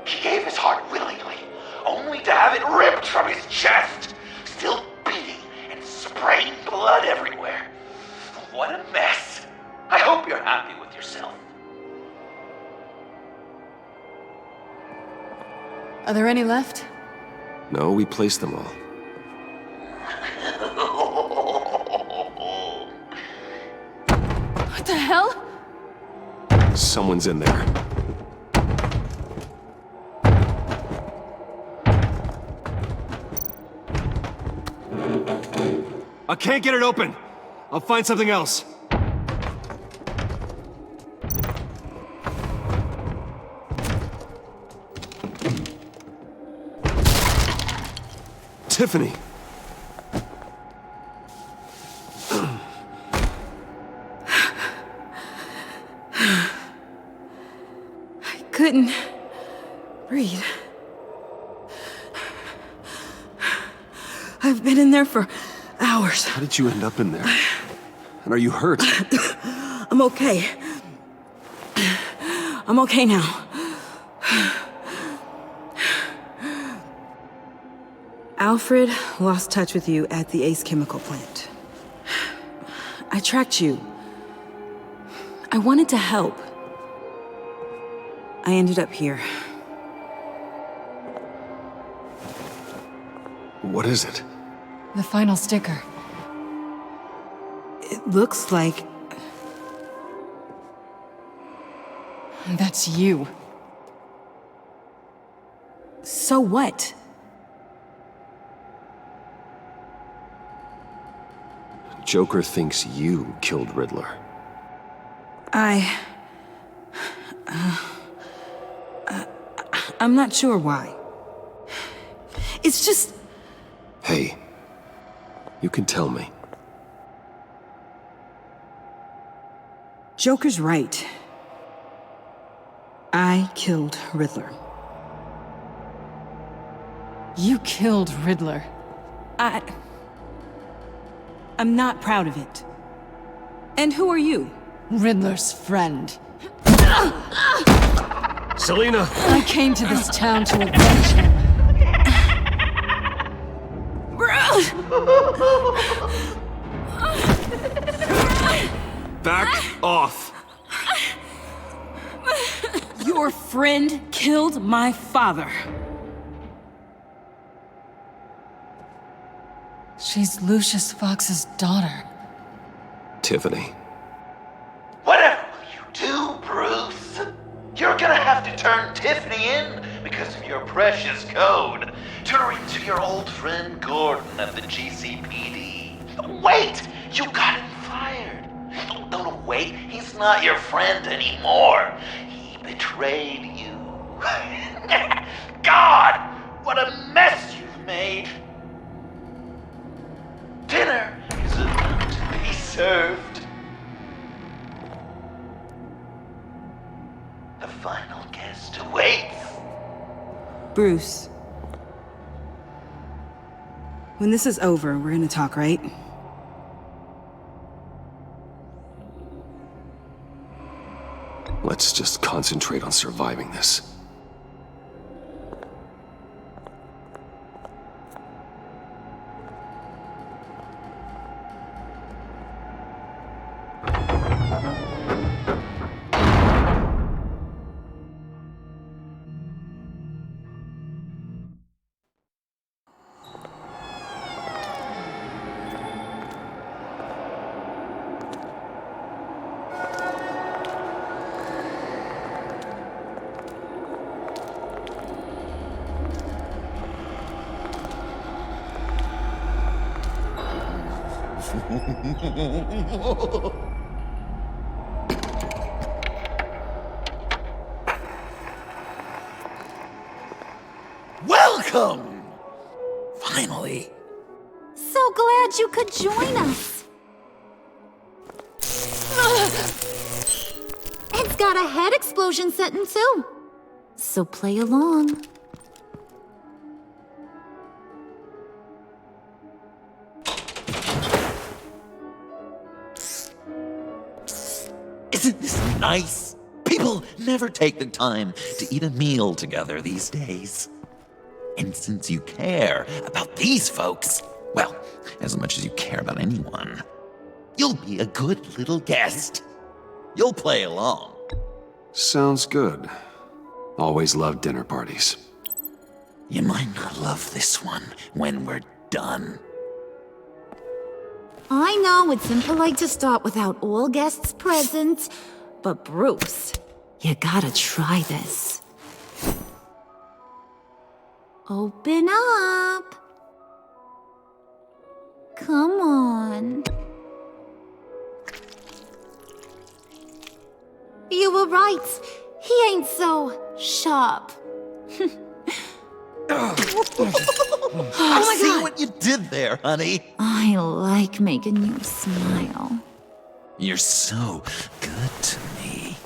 He gave his heart willingly, only to have it ripped from his chest, still beating and spraying blood everywhere. What a mess. I hope you're happy with yourself.
Are there any left?
No, we placed them all.
What the hell?
Someone's in there. I can't get it open. I'll find something else. Tiffany.
I couldn't breathe. I've been in there for hours.
How did you end up in there? And are you hurt?
I'm okay. I'm okay now. Alfred lost touch with you at the Ace Chemical plant. I tracked you. I wanted to help. I ended up here.
What is it?
The final sticker.
It looks like...
That's you.
So what?
Joker thinks you killed Riddler.
I'm not sure why. It's just...
Hey, you can tell me.
Joker's right. I killed Riddler.
You killed Riddler.
I'm not proud of it. And who are you?
Riddler's friend.
Selina!
I came to this town to avenge him.
Back off!
Your friend killed my father.
She's Lucius Fox's daughter.
Tiffany.
Whatever will you do, Bruce? You're gonna have to turn Tiffany in because of your precious code. Turn her into your old friend Gordon at the GCPD. Wait! You got him fired. No, wait. He's not your friend anymore. He betrayed you. God! What a mess you've made! Dinner is about to be served. The final guest awaits.
Bruce. When this is over, we're gonna talk, right?
Let's just concentrate on surviving this.
Welcome! Finally.
So glad you could join us. It's got a head explosion setting too. So play along.
Isn't this nice? People never take the time to eat a meal together these days. And since you care about these folks, well, as much as you care about anyone, you'll be a good little guest. You'll play along.
Sounds good. Always loved dinner parties.
You might not love this one when we're done.
I know it's impolite to start without all guests present, but Bruce, you gotta try this. Open up. Come on. You were right. He ain't so sharp.
Oh
my
See
God.
what you did there, honey.
I like making you smile.
You're so good to me.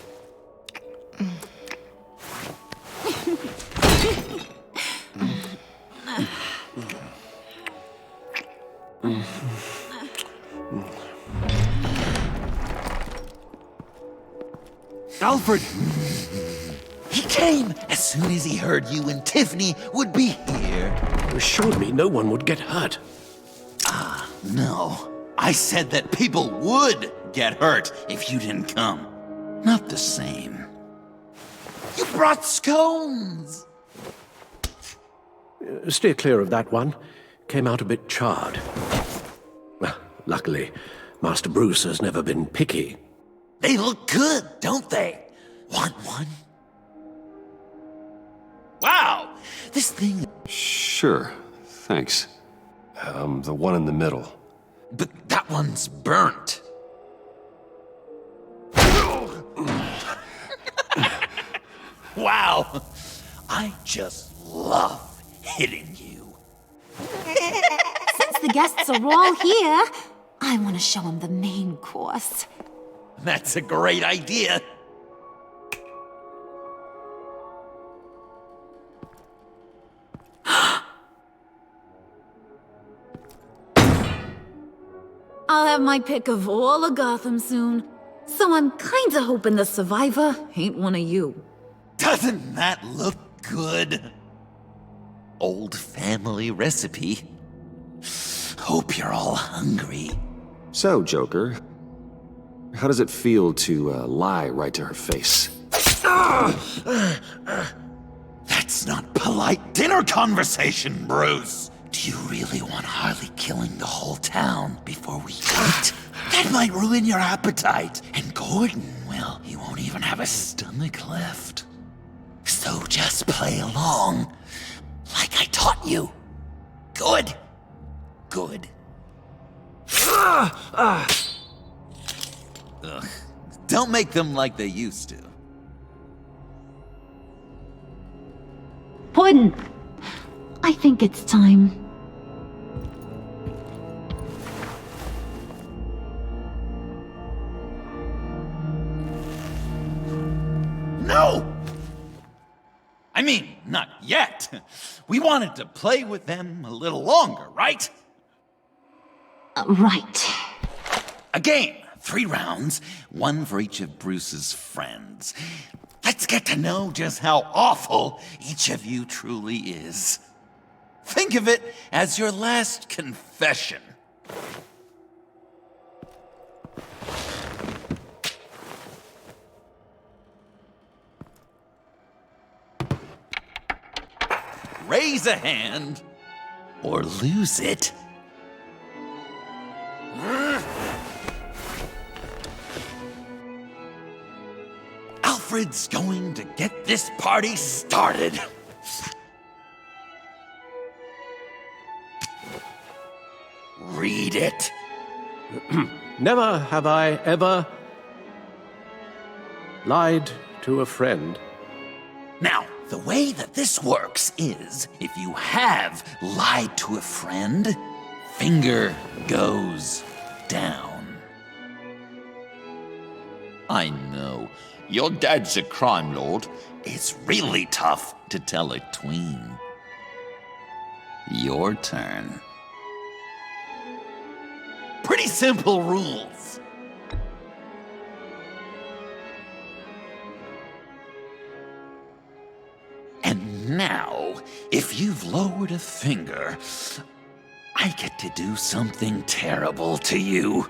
Alfred!
He came as soon as he heard you and Tiffany would be here.
You assured me no one would get hurt.
No. I said that people would get hurt if you didn't come. Not the same. You brought scones!
Steer clear of that one. Came out a bit charred. Well, luckily, Master Bruce has never been picky.
They look good, don't they? Want one? Wow! This thing...
Sure, thanks. The one in the middle.
But that one's burnt. Wow! I just love hitting you.
Since the guests are all here, I want to show them the main course.
That's a great idea.
I'll have my pick of all of Gotham soon, so I'm kinda hoping the survivor ain't one of you.
Doesn't that look good? Old family recipe. Hope you're all hungry.
So, Joker, how does it feel to lie right to her face?
That's not polite dinner conversation, Bruce.
Do you really want Harley killing the whole town before we eat? That might ruin your appetite. And Gordon, well, he won't even have a stomach left. So just play along, like I taught you. Good. Good. Ugh. Don't make them like they used to.
Puddin', I think it's time.
No! I mean, not yet. We wanted to play with them a little longer, right?
Right.
A game. 3 rounds, 1 for each of Bruce's friends. Let's get to know just how awful each of you truly is. Think of it as your last confession. Raise a hand, or lose it. Alfred's going to get this party started. Read it.
Never have I ever lied to a friend.
Now, the way that this works is, if you have lied to a friend, finger goes down. I know, your dad's a crime lord. It's really tough to tell a tween. Your turn. Pretty simple rules. And now, if you've lowered a finger, I get to do something terrible to you.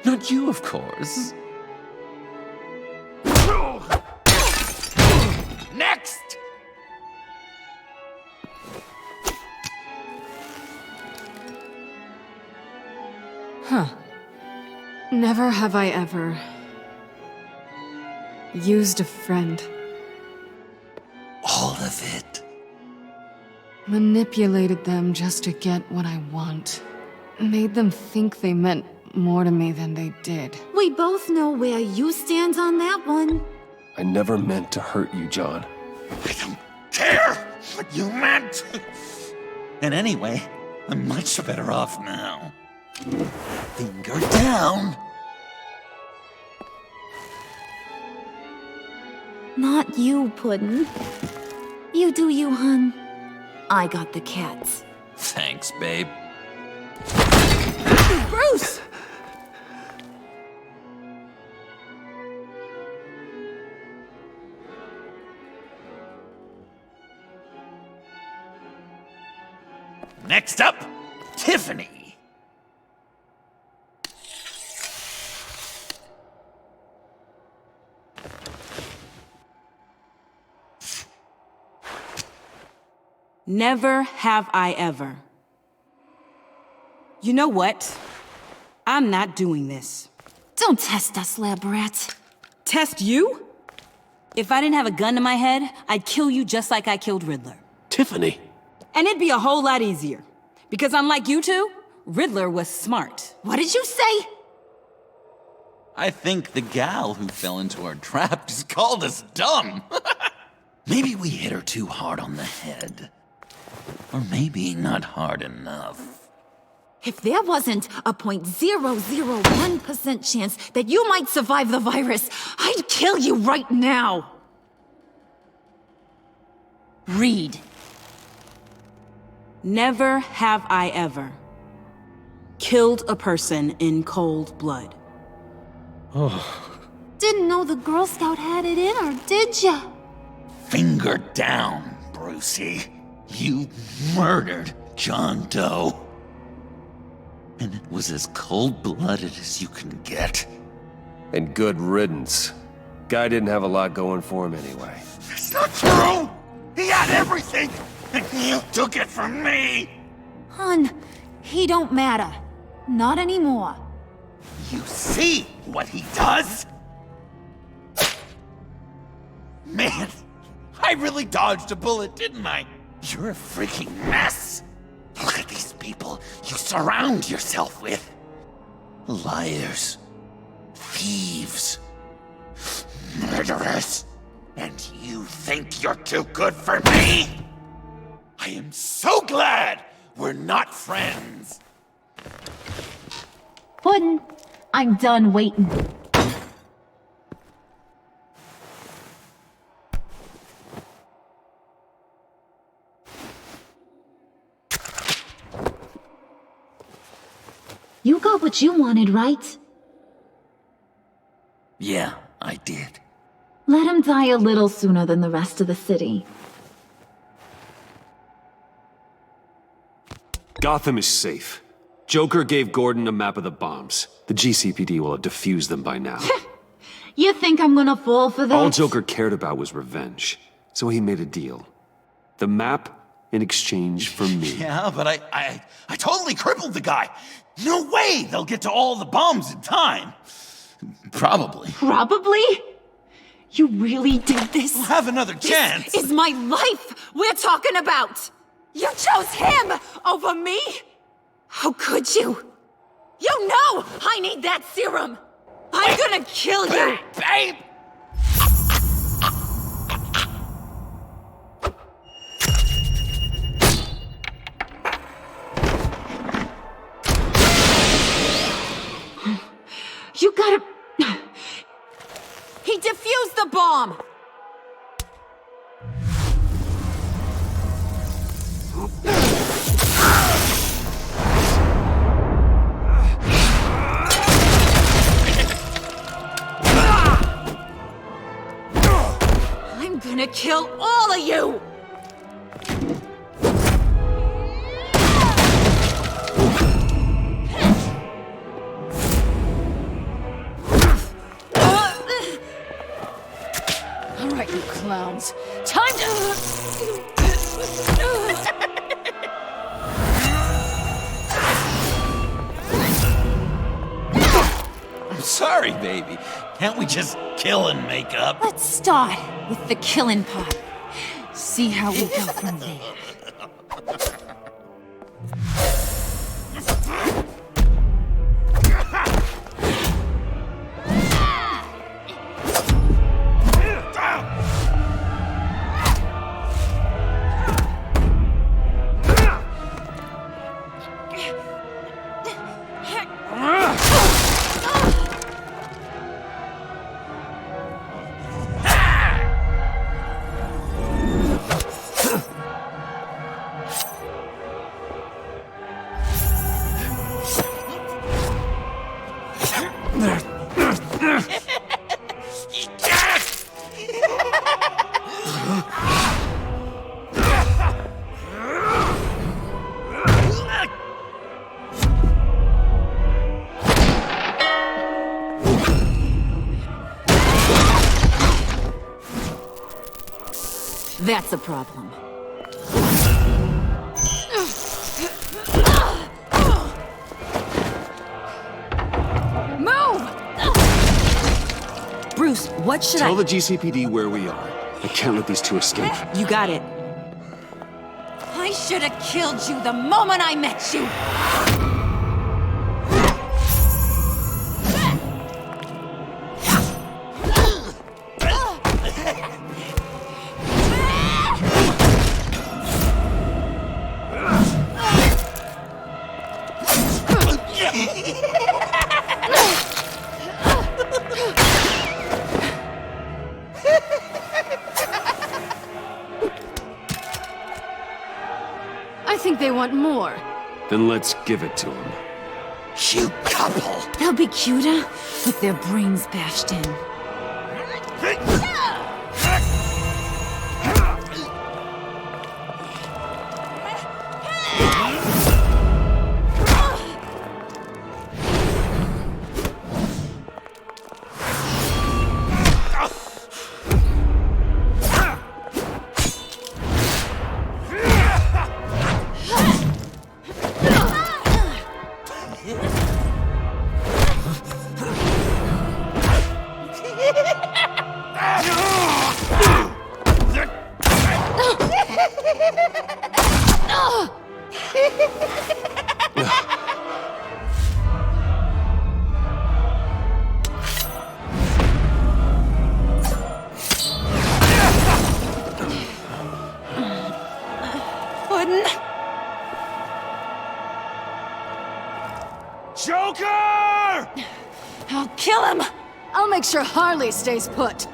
Not you, of course. Next!
Huh. Never have I ever used a friend.
All of it.
Manipulated them just to get what I want. Made them think they meant more to me than they did.
We both know where you stand on that one.
I never meant to hurt you, John.
I don't care what you meant. And anyway, I'm much better off now. Finger down.
Not you, Puddin'. You do you, hun. I got the cats.
Thanks, babe.
Bruce!
Next up, Tiffany.
Never have I ever. You know what? I'm not doing this.
Don't test us, lab rat.
Test you? If I didn't have a gun to my head, I'd kill you just like I killed Riddler.
Tiffany.
And it'd be a whole lot easier. Because unlike you two, Riddler was smart.
What did you say?
I think the gal who fell into our trap just called us dumb. Maybe we hit her too hard on the head. Or maybe not hard enough.
If there wasn't a 0.001% chance that you might survive the virus, I'd kill you right now.
Read. Never have I ever killed a person in cold blood.
Didn't know the Girl Scout had it in her, did ya?
Finger down, Brucey. You murdered John Doe. And it was as cold-blooded as you can get.
And good riddance. Guy didn't have a lot going for him anyway.
That's not true! He had everything! And you took it from me!
Hun, he don't matter. Not anymore.
You see what he does? Man, I really dodged a bullet, didn't I? You're a freaking mess. Look at these people you surround yourself with. Liars. Thieves. Murderers. And you think you're too good for me? I am so glad we're not friends.
Puddin', I'm done waiting. You got what you wanted, right?
Yeah, I did.
Let him die a little sooner than the rest of the city.
Gotham is safe. Joker gave Gordon a map of the bombs. The GCPD will have defused them by now.
You think I'm gonna fall for that?
All Joker cared about was revenge, so he made a deal. The map in exchange for me.
Yeah, but I totally crippled the guy. No way they'll get to all the bombs in time. Probably.
Probably? You really did this?
We'll have another chance.
This is my life we're talking about! You chose him over me? How could you? You know I need that serum! I'm gonna kill you!
Babe!
You gotta... He defused the bomb! I'm gonna kill all of you!
All right, you clowns. Time to...
I'm sorry, baby. Can't we just kill and make up?
Let's start with the killing part. See how we go from there. That's a problem.
Move! Bruce, what should
Tell the GCPD where we are. I can't let these two escape.
You got it.
I should have killed you the moment I met you!
I think they want more.
Then let's give it to them.
Cute couple.
They'll be cuter with their brains bashed in. Gordon!
Joker!
I'll kill him! I'll make sure Harley stays put.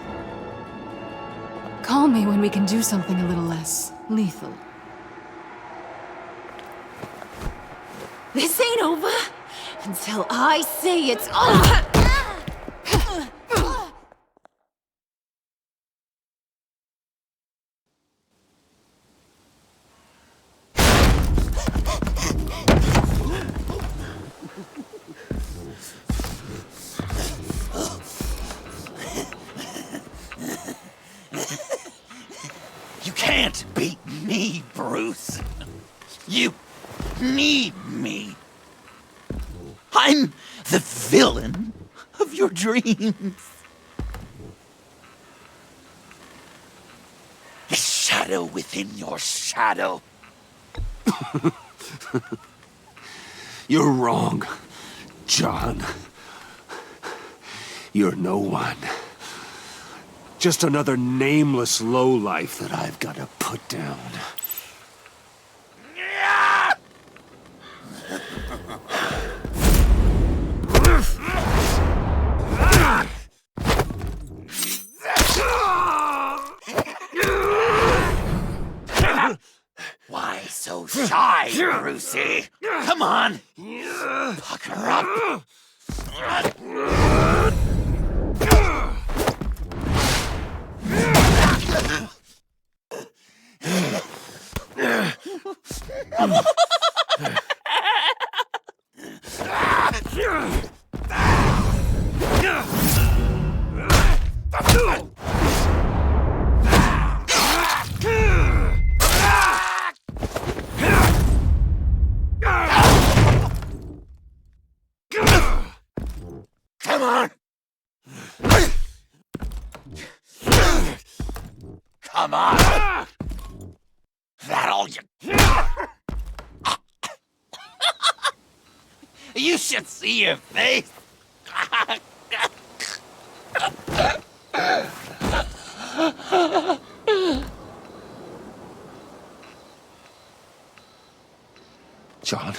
Call me when we can do something a little less lethal.
This ain't over until I say it's over!
You can't beat me, Bruce. You need me. I'm the villain of your dreams. The shadow within your shadow.
You're wrong, John. You're no one. Just another nameless lowlife that I've got to put down.
Why so shy, Brucey? Come on. Pucker up. Come on. Come on. That'll you. You should see your face.
John.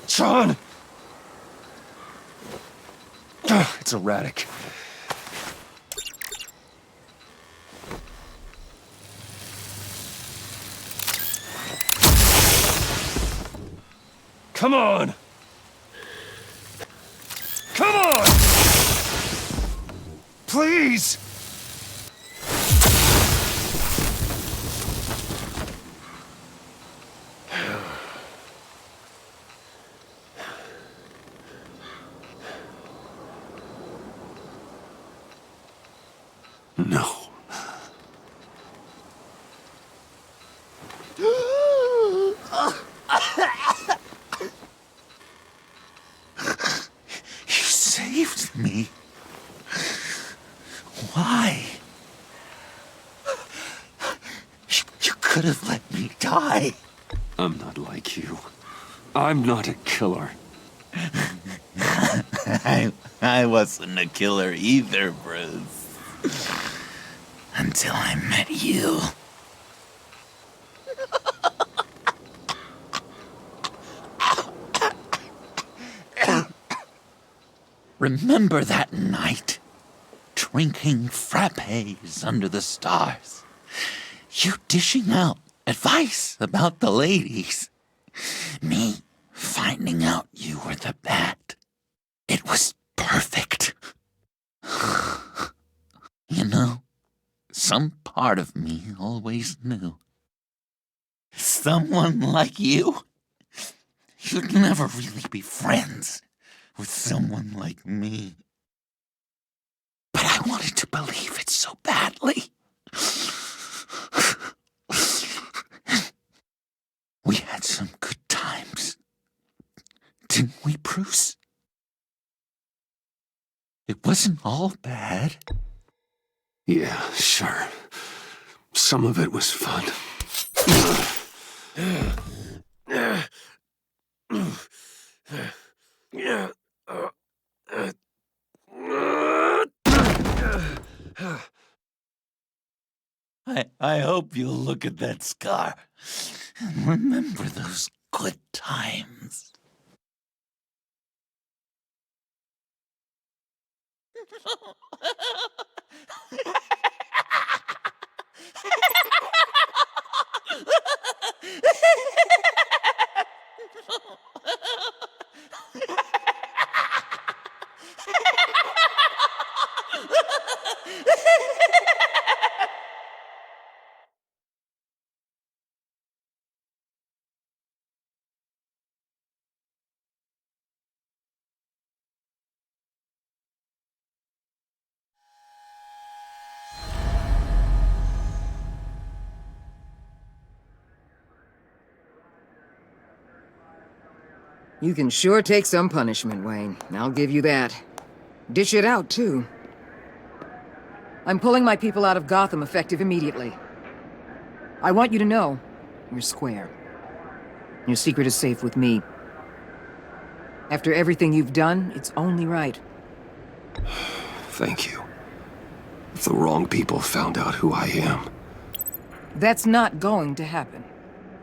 John! It's erratic. Come on! Come on! Please! No.
You saved me. Why? You could have let me die.
I'm not like you. I'm not a killer.
I wasn't a killer either, Bruce. Until I met you. Remember that night? Drinking frappes under the stars. You dishing out advice about the ladies. Me finding out you were the bat. It was perfect. You know, some part of me always knew. Someone like you, you'd never really be friends with someone like me. But I wanted to believe it so badly. We had some good times, didn't we, Bruce? It wasn't all bad.
Yeah, sure. Some of it was fun.
hope you'll look at that scar and remember those good times.
You can sure take some punishment, Wayne. I'll give you that. Dish it out, too. I'm pulling my people out of Gotham effective immediately. I want you to know, you're square. Your secret is safe with me. After everything you've done, it's only right.
Thank you. If the wrong people found out who I am...
That's not going to happen.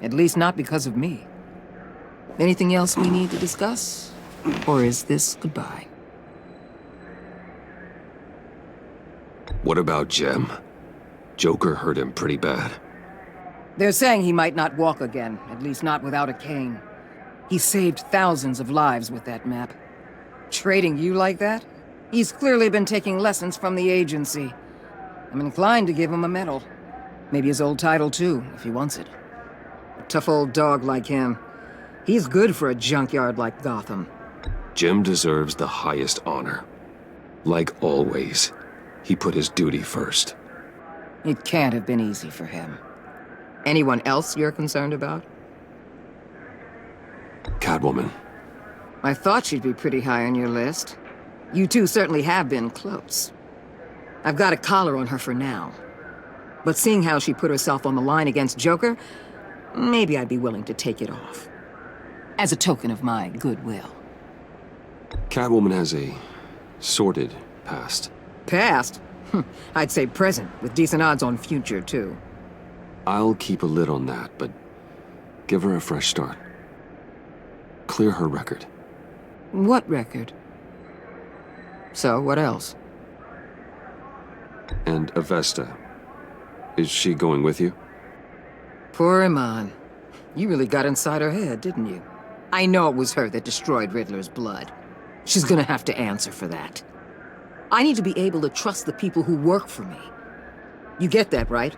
At least not because of me. Anything else we need to discuss? Or is this goodbye?
What about Jem? Joker hurt him pretty bad.
They're saying he might not walk again, at least not without a cane. He saved thousands of lives with that map. Trading you like that? He's clearly been taking lessons from the agency. I'm inclined to give him a medal. Maybe his old title too, if he wants it. A tough old dog like him. He's good for a junkyard like Gotham.
Jem deserves the highest honor. Like always, he put his duty first.
It can't have been easy for him. Anyone else you're concerned about?
Catwoman.
I thought she'd be pretty high on your list. You two certainly have been close. I've got a collar on her for now. But seeing how she put herself on the line against Joker, maybe I'd be willing to take it off. As a token of my goodwill.
Catwoman has a sordid past.
Past? I'd say present, with decent odds on future, too.
I'll keep a lid on that, but give her a fresh start. Clear her record.
What record? So, what else?
And Avesta. Is she going with you?
Poor Iman. You really got inside her head, didn't you? I know it was her that destroyed Riddler's blood. She's gonna have to answer for that. I need to be able to trust the people who work for me. You get that, right?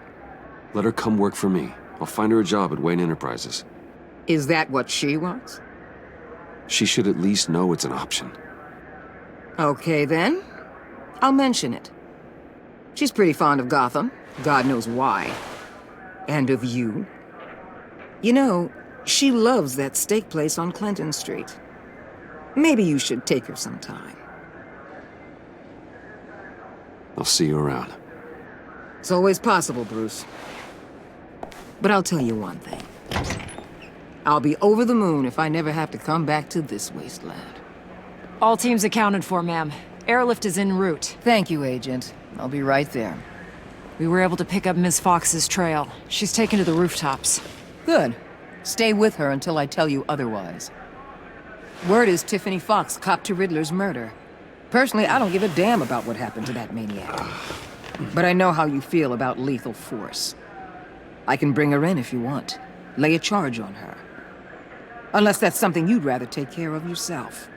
Let her come work for me. I'll find her a job at Wayne Enterprises.
Is that what she wants?
She should at least know it's an option.
Okay, then. I'll mention it. She's pretty fond of Gotham. God knows why. And of you. You know, she loves that steak place on Clinton Street. Maybe you should take her sometime.
I'll see you around.
It's always possible, Bruce. But I'll tell you one thing. I'll be over the moon if I never have to come back to this wasteland.
All teams accounted for, ma'am. Airlift is en route.
Thank you, Agent. I'll be right there.
We were able to pick up Ms. Fox's trail. She's taken to the rooftops.
Good. Stay with her until I tell you otherwise. Word is Tiffany Fox copped to Riddler's murder. Personally, I don't give a damn about what happened to that maniac. But I know how you feel about lethal force. I can bring her in if you want. Lay a charge on her. Unless that's something you'd rather take care of yourself.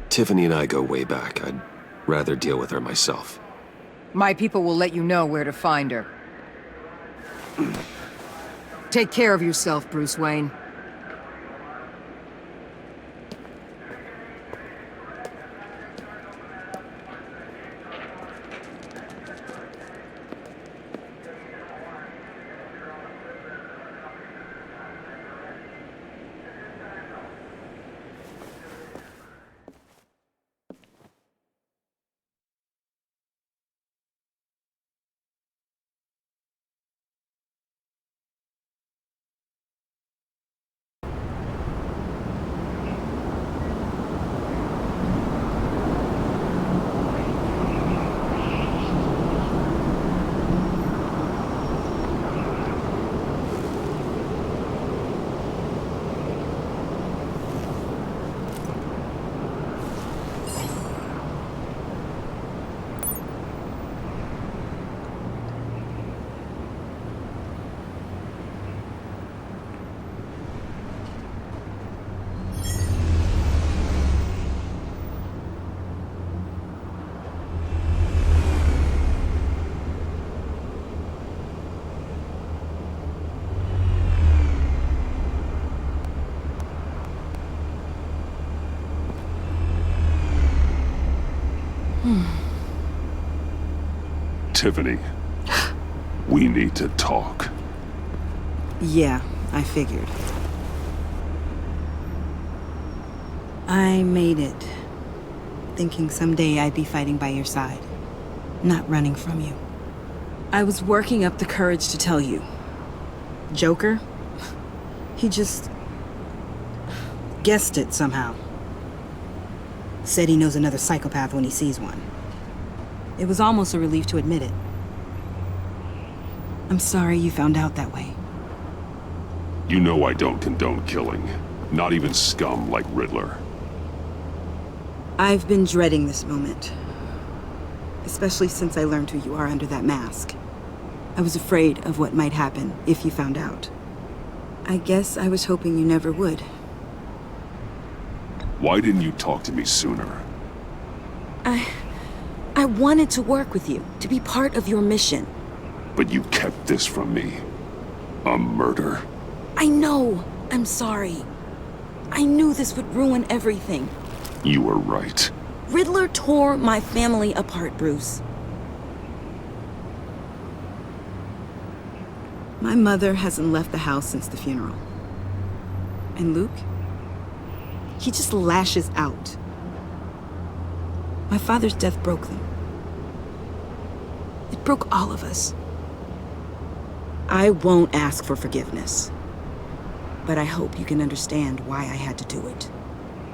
Tiffany and I go way back. I'd rather deal with her myself.
My people will let you know where to find her. Take care of yourself, Bruce Wayne.
Tiffany, we need to talk.
Yeah, I figured. I made it. Thinking someday I'd be fighting by your side, not running from you. I was working up the courage to tell you. Joker? He just guessed it somehow. Said he knows another psychopath when he sees one. It was almost a relief to admit it. I'm sorry you found out that way.
You know I don't condone killing. Not even scum like Riddler.
I've been dreading this moment. Especially since I learned who you are under that mask. I was afraid of what might happen if you found out. I guess I was hoping you never would.
Why didn't you talk to me sooner?
I wanted to work with you, to be part of your mission.
But you kept this from me. A murder.
I know. I'm sorry. I knew this would ruin everything.
You were right.
Riddler tore my family apart, Bruce. My mother hasn't left the house since the funeral. And Luke? He just lashes out. My father's death broke them. It broke all of us. I won't ask for forgiveness. But I hope you can understand why I had to do it.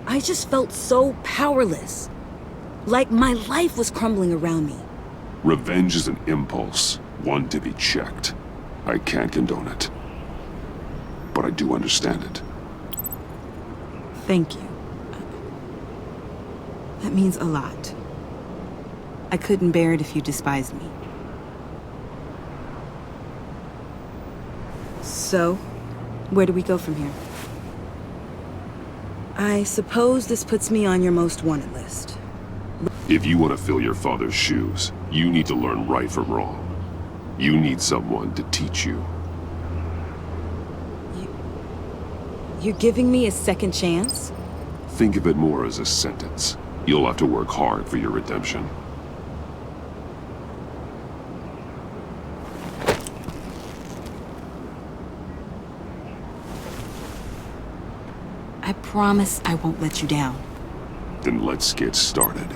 I just felt so powerless. Like my life was crumbling around me.
Revenge is an impulse, one to be checked. I can't condone it. But I do understand it.
Thank you. That means a lot. I couldn't bear it if you despised me. So, where do we go from here? I suppose this puts me on your most wanted list.
If you want to fill your father's shoes, you need to learn right from wrong. You need someone to teach you.
You're giving me a second chance?
Think of it more as a sentence. You'll have to work hard for your redemption.
I promise I won't let you down.
Then let's get started.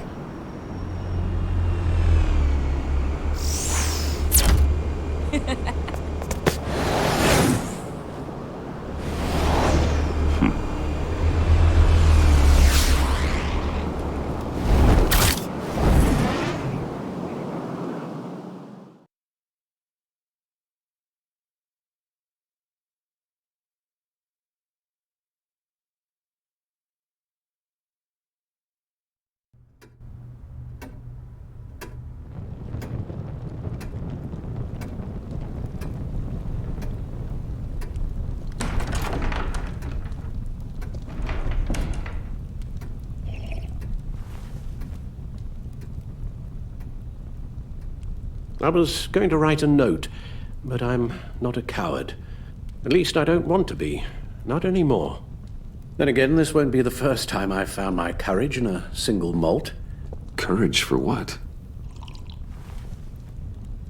I was going to write a note, but I'm not a coward. At least I don't want to be. Not anymore. Then again, this won't be the first time I've found my courage in a single malt.
Courage for what?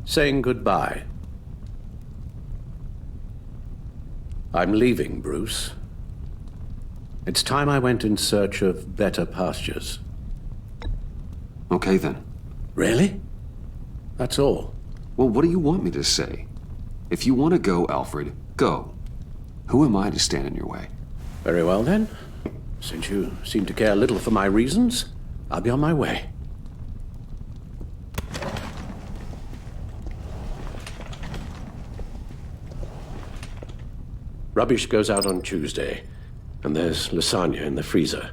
Saying goodbye. I'm leaving, Bruce. It's time I went in search of better pastures.
Okay, then.
Really? That's all.
Well, what do you want me to say? If you want to go, Alfred, go. Who am I to stand in your way?
Very well, then. Since you seem to care little for my reasons, I'll be on my way. Rubbish goes out on Tuesday, and there's lasagna in the freezer.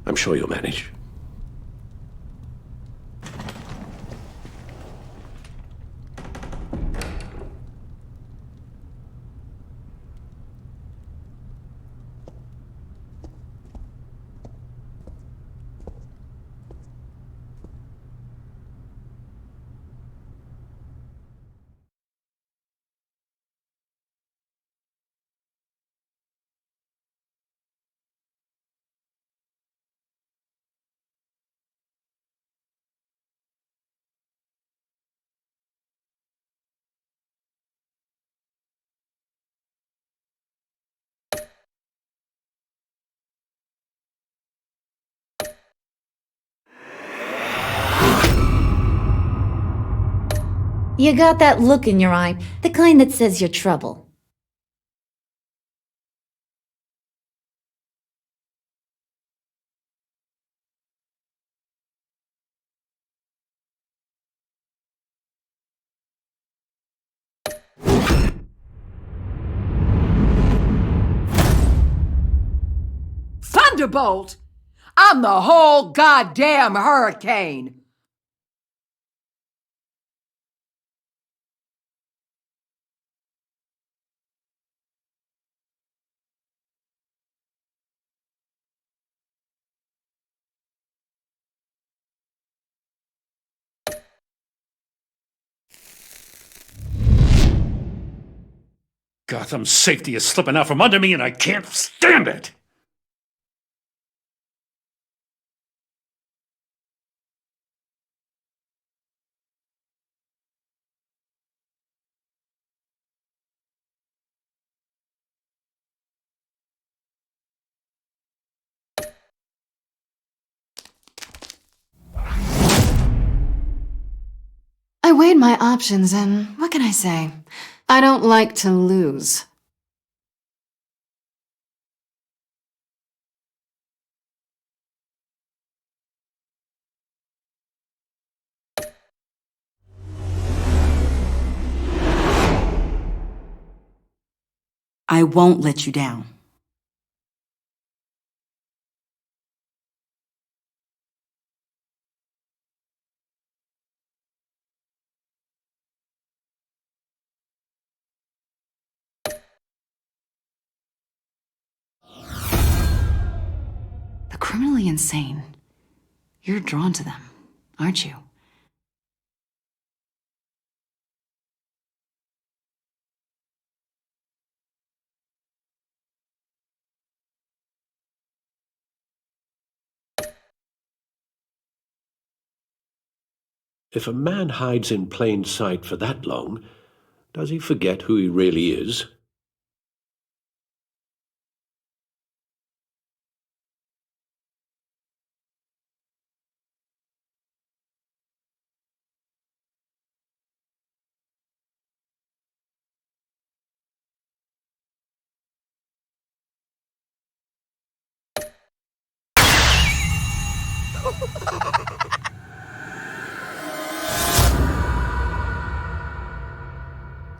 I'm sure you'll manage.
You got that look in your eye, the kind that says you're trouble.
Thunderbolt! I'm the whole goddamn hurricane!
Gotham's safety is slipping out from under me and I can't stand it!
I weighed my options and what can I say? I don't like to lose.
I won't let you down. The criminally insane. You're drawn to them, aren't you?
If a man hides in plain sight for that long, does he forget who he really is?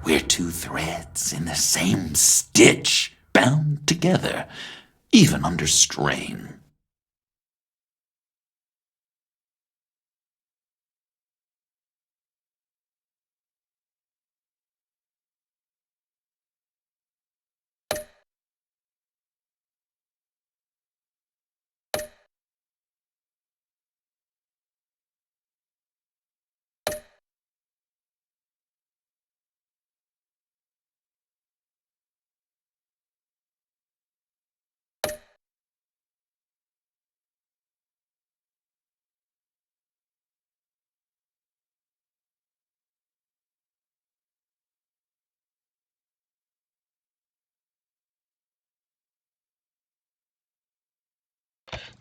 We're two threads in the same stitch, bound together, even under strain.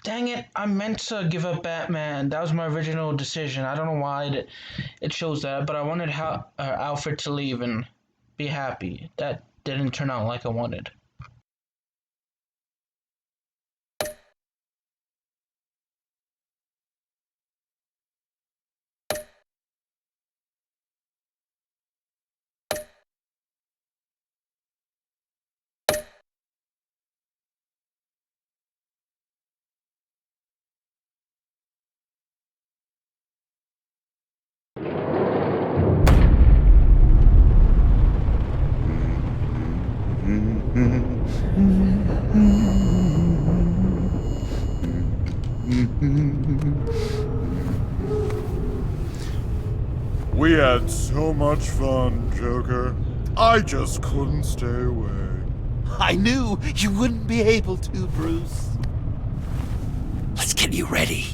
Dang it, I meant to give up Batman. That was my original decision. I don't know why it shows that, but I wanted Alfred to leave and be happy. That didn't turn out like I wanted.
We had so much fun, Joker. I just couldn't stay away.
I knew you wouldn't be able to, Bruce. Let's get you ready.